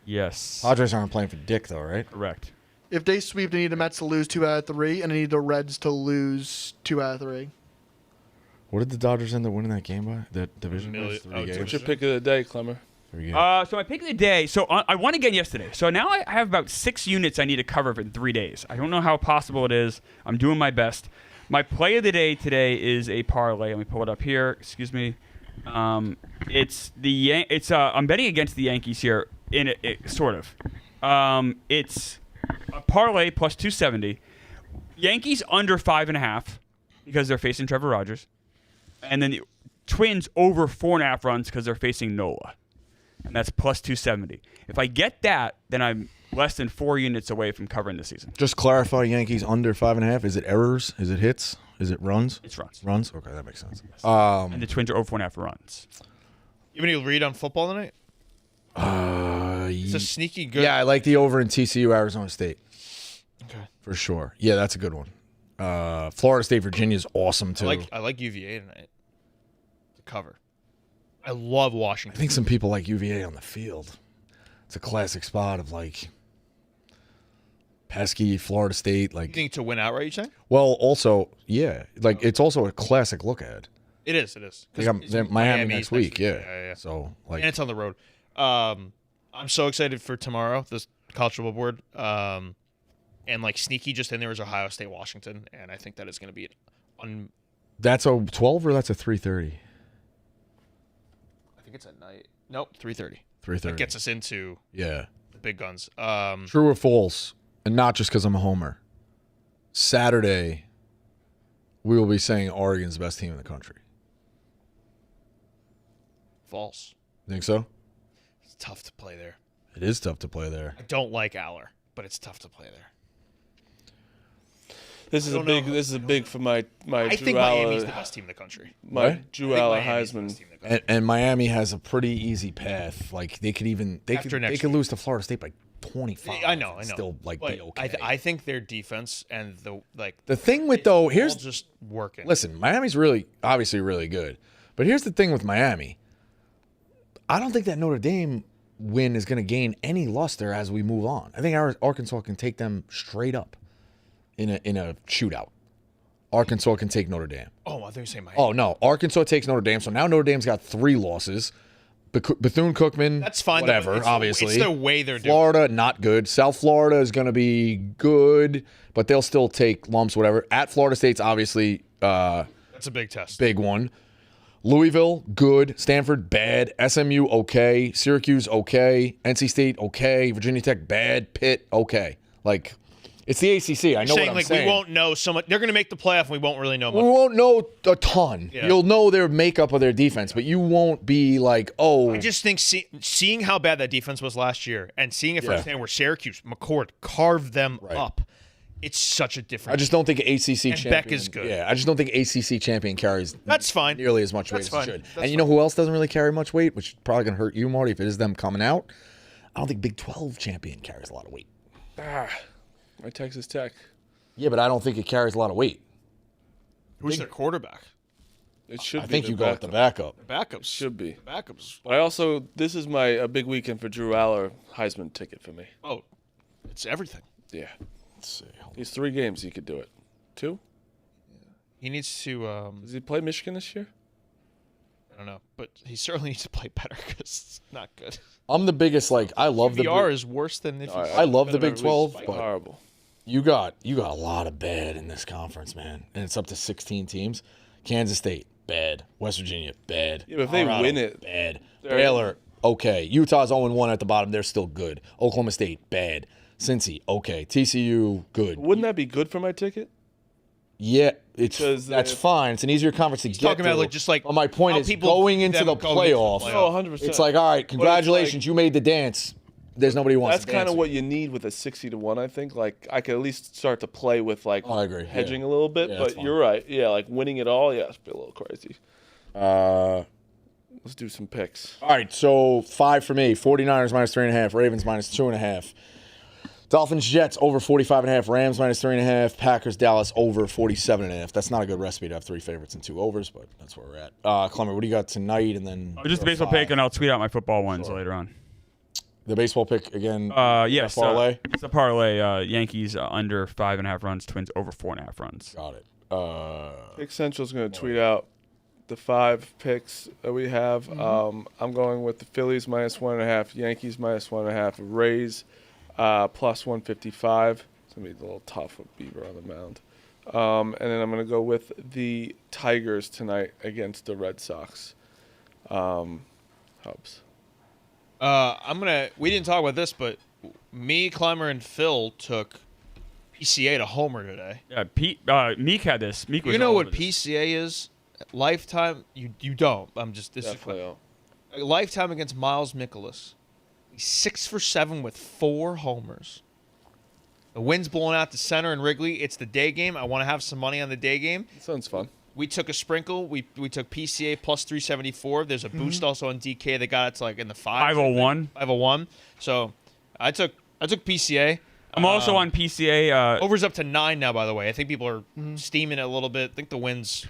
yes. Padres aren't playing for Dick though, right? Correct. If they sweep, they need the Mets to lose 2 out of 3, and they need the Reds to lose 2 out of 3. What did the Dodgers end up winning that game by? That division? Million- was 3 oh, games. What's your pick of the day, Clemmer? 3 games. So my pick of the day. So I won again yesterday. So now I have about 6 units I need to cover in 3 days. I don't know how possible it is. I'm doing my best. My play of the day today is a parlay. Let me pull it up here. Excuse me. It's I'm betting against the Yankees here. Sort of. It's a parlay plus 270. Yankees under 5.5 because they're facing Trevor Rogers, and then the Twins over 4.5 runs because they're facing Nola, and that's plus 270. If I get that, then I'm less than 4 units away from covering the season. Just clarify: Yankees under 5.5. Is it errors? Is it hits? Is it runs? It's runs. Runs. Okay, that makes sense. And the Twins are over 4.5 runs. You have any read on football tonight? It's a sneaky good. Yeah, I like the over in TCU Arizona State Okay. for sure. Yeah, that's a good one. Florida State Virginia is awesome too. I like UVA tonight. To cover. I love I Washington. think some people like UVA on the field. It's a classic spot of like pesky Florida State. You Like, think to win outright, you saying? well, also, yeah, like it's also a classic look at. It is. It is. Like they're Miami next week. Yeah. Yeah. So like, And it's on the road. I'm so excited for tomorrow, this college football board. And like sneaky just in there is Ohio State, Washington, and I think that is going to be that's a 12 or that's a 3:30. I think it's at night. Nope, 3:30. 3:30. That gets us into Yeah. the big guns. True or false? And not just because I'm a homer. Saturday, we will be saying Oregon's the best team in the country. False. Think so? It's tough to play there. It is tough to play there. I don't like Aller, but it's tough to play there. This is a don't big. know. This is a big for my I Drew think Miami's the Aller. best team in the country. My What? Drew I think Aller Miami's the best Heisman. team in the country. And Miami has a pretty easy path. Like they could even they After could next lose to Florida State by 25. I know. and Still like But be okay. I think their defense and The thing with though, all here's just working. listen, Miami's obviously really good. But here's the thing with Miami. I don't think that Notre Dame win is going to gain any luster as we move on. I think Arkansas can take them straight up in a shootout. Arkansas can take Notre Dame. Oh, I think you're saying Miami. Oh no, Arkansas takes Notre Dame. So now Notre Dame's got 3 losses. Bethune-Cookman, That's fine. whatever, It's obviously. it's the way they're doing. Florida, not good. South Florida is going to be good, but they'll still take lumps, whatever. At Florida State's obviously That's a big test. big one. Louisville, good. Stanford, bad. SMU, okay. Syracuse, okay. NC State, okay. Virginia Tech, bad. Pitt, okay. Like, it's the ACC. I know what I'm like saying. we won't know so much. They're going to make the playoff, and we won't really know We much. won't know a ton. Yeah. You'll know their makeup of their defense, but you won't be like, oh. I just think seeing how bad that defense was last year, and seeing it firsthand where Syracuse, McCord carved them up. It's such a difference. I just don't think ACC champion. Beck is good. Yeah, I just don't think ACC champion carries That's fine. nearly as much weight That's as fine. it should. That's And you know who else doesn't really carry much weight, which is probably going to hurt you, Marty, if it is them coming out? I don't think Big 12 champion carries a lot of weight. My Texas Tech. Yeah, but I don't think it carries a lot of weight. Who's their quarterback? It should I be. think the you go with the backup. backup. Backups Should be. Backups. But I also, this is a big weekend for Drew Aller Heisman ticket for me. Oh, it's everything. Yeah. Let's see. He's 3 games. He could do it. 2? He needs to. Does he play Michigan this year? I don't know, but he certainly needs to play better because it's not good. I'm the biggest, like, I love the VR is worse than if. I love the Big 12, It's but horrible. you got a lot of bad in this conference, man. And it's up to 16 teams. Kansas State, bad. West Virginia, bad. Yeah, but if they Colorado, win it, bad. they're- Baylor, okay. Utah's 0-1 at the bottom. They're still good. Oklahoma State, bad. Cincy, okay. TCU, good. Wouldn't that be good for my ticket? Yeah, Because that's fine. It's an easier conference to get talking about, to. like, just like But my point how is people going view into them the going into the playoff. playoff. Oh, 100%. It's like, all right, congratulations, you made the dance. There's nobody who wants That's to dance. kind of what you need with a 60-1, I think. Like, I could at least start to play with, like, I agree, hedging yeah. a little bit. Yeah, that's but fine. you're right. Yeah, like, winning it all, yeah, it's a little crazy. Let's do some picks. All right, so 5 for me. 49ers minus 3.5. Ravens minus 2.5. Dolphins, Jets, over 45.5. Rams, -3.5. Packers, Dallas, over 47.5. That's not a good recipe to have 3 favorites and 2 overs, but that's where we're at. Clemmer, what do you got tonight? And then Just a baseball pick, and I'll tweet out my football ones later on. The baseball pick again. Yes. Parlay. It's a parlay. Yankees under 5.5 runs. Twins over 4.5 runs. Got it. Pick Central's going to tweet out the 5 picks that we have. I'm going with the Phillies -1.5, Yankees -1.5, Rays plus 155. It's going to be a little tough with Bieber on the mound. And then I'm going to go with the Tigers tonight against the Red Sox. Hubs. We didn't talk about this, but me, Clemmer, and Phil took PCA to homer today. Yeah, Meek had this. Meek was You know all what over this. PCA is? Lifetime. You don't. This Definitely is don't. lifetime against Miles Mikolas. He's 6 for 7 with 4 homers. The wind's blowing out to center and Wrigley. It's the day game. I want to have some money on the day game. Sounds fun. We took a sprinkle. We took PCA plus 374. There's a boost also on DK. They got it to like in the 501. 501. So I took PCA. I'm also on PCA. Over's up to 9 now, by the way. I think people are steaming it a little bit. I think the wind's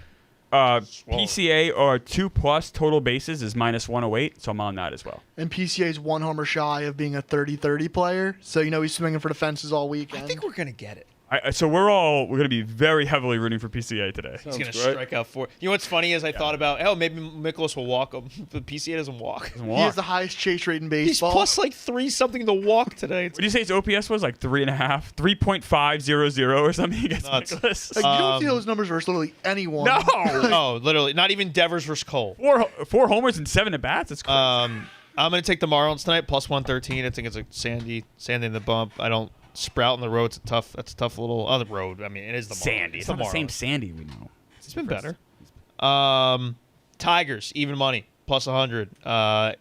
PCA or 2+ total bases is -108, so I'm on that as well. And PCA's 1 homer shy of being a 30-30 player. So, he's swinging for the fences all weekend. I think we're going to get it. So we're going to be very heavily rooting for PCA today. He's going to great. strike out 4. You know what's funny is I thought about, maybe Mikolas will walk him. But PCA doesn't walk. He has the highest chase rate in He's baseball. plus like 3-something to walk today. What do you say his OPS was? Like 3.5, 3.500 or something against Nuts. Nicholas? Like, you don't see those numbers versus literally anyone. No. No, literally. Not even Devers versus Cole. 4 homers and 7 at bats. That's crazy. I'm going to take the Marlins tonight, plus 113. I think it's a sandy in the bump. I don't sprout in the road. That's a tough little other road. I mean, it is the Marlins. Sandy. It's the not the same Marlins. Sandy we know. It's been better. Tigers, even money, plus 100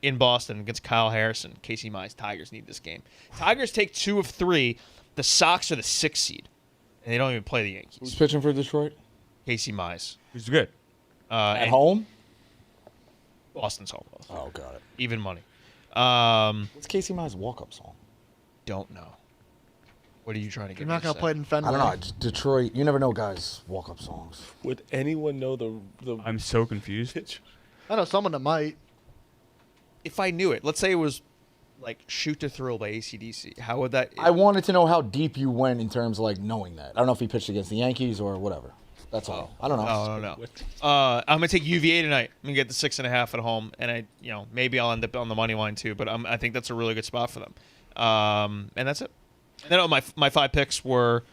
in Boston against Kyle Harrison. Casey Mize, Tigers need this game. Tigers take 2 of 3. The Sox are the 6th seed, and they don't even play the Who's Yankees. pitching for Detroit? Casey Mize. Who's good. At And home? Boston's home. Oh, got it. Even money. What's Casey Mize's walk-up song? Don't know. What are you trying to get You're me not to going to say? play it in Fenway. I don't know. Just Detroit. You never know guys' walk-up songs. Would anyone know the I'm so confused. pitch? I know someone that might. If I knew it, let's say it was like Shoot to Thrill by AC/DC. How would that? I wanted to know how deep you went in terms of like knowing that. I don't know if he pitched against the Yankees or whatever. That's all. I don't know. I don't know. I'm gonna take UVA tonight. I'm gonna get the 6.5 at home, and maybe I'll end up on the money line too. But I think that's a really good spot for them. And that's it. And then my 5 picks were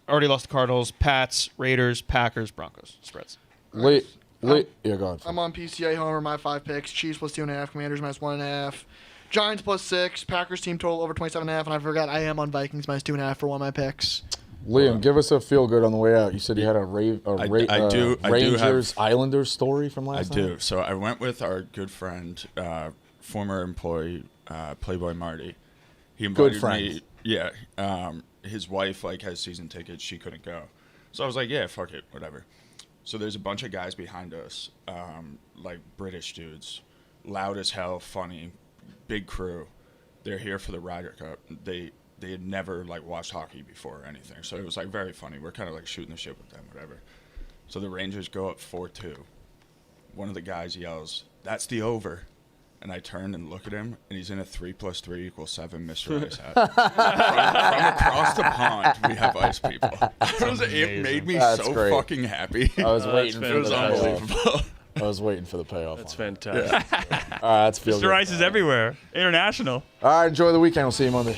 already lost the Cardinals, Pats, Raiders, Packers, Broncos spreads. Yeah, go ahead. I'm on PCA homer, my 5 picks. Chiefs plus 2.5, Commanders -1.5. Giants plus 6, Packers team total over 27.5, and I forgot I am on Vikings -2.5 for one of my picks. Liam, give us a feel good on the way out. You said you had a I do Rangers have- Islanders story from last I night. do. So I went with our good friend, former employee, Playboy Marty. He invited friend. me. Yeah. His wife has season tickets. She couldn't go. So I was like, yeah, fuck it, whatever. So there's a bunch of guys behind us, like British dudes, loud as hell, funny, big crew. They're here for the Ryder Cup. They had never watched hockey before or anything. So it was very funny. We're kind of shooting the shit with them, whatever. So the Rangers go up 4-2. One of the guys yells, "That's the over." And I turn and look at him, and he's in a 3 + 3 = 7 Mr. Ice hat. from across the pond, we have ice people. It made me That's so great. fucking happy. I was waiting for It was the payoff. unbelievable. I was waiting for the payoff. That's on it. fantastic. All right, that's feel Mr. good. Ice is everywhere. International. All right, enjoy the weekend. We'll see you Monday.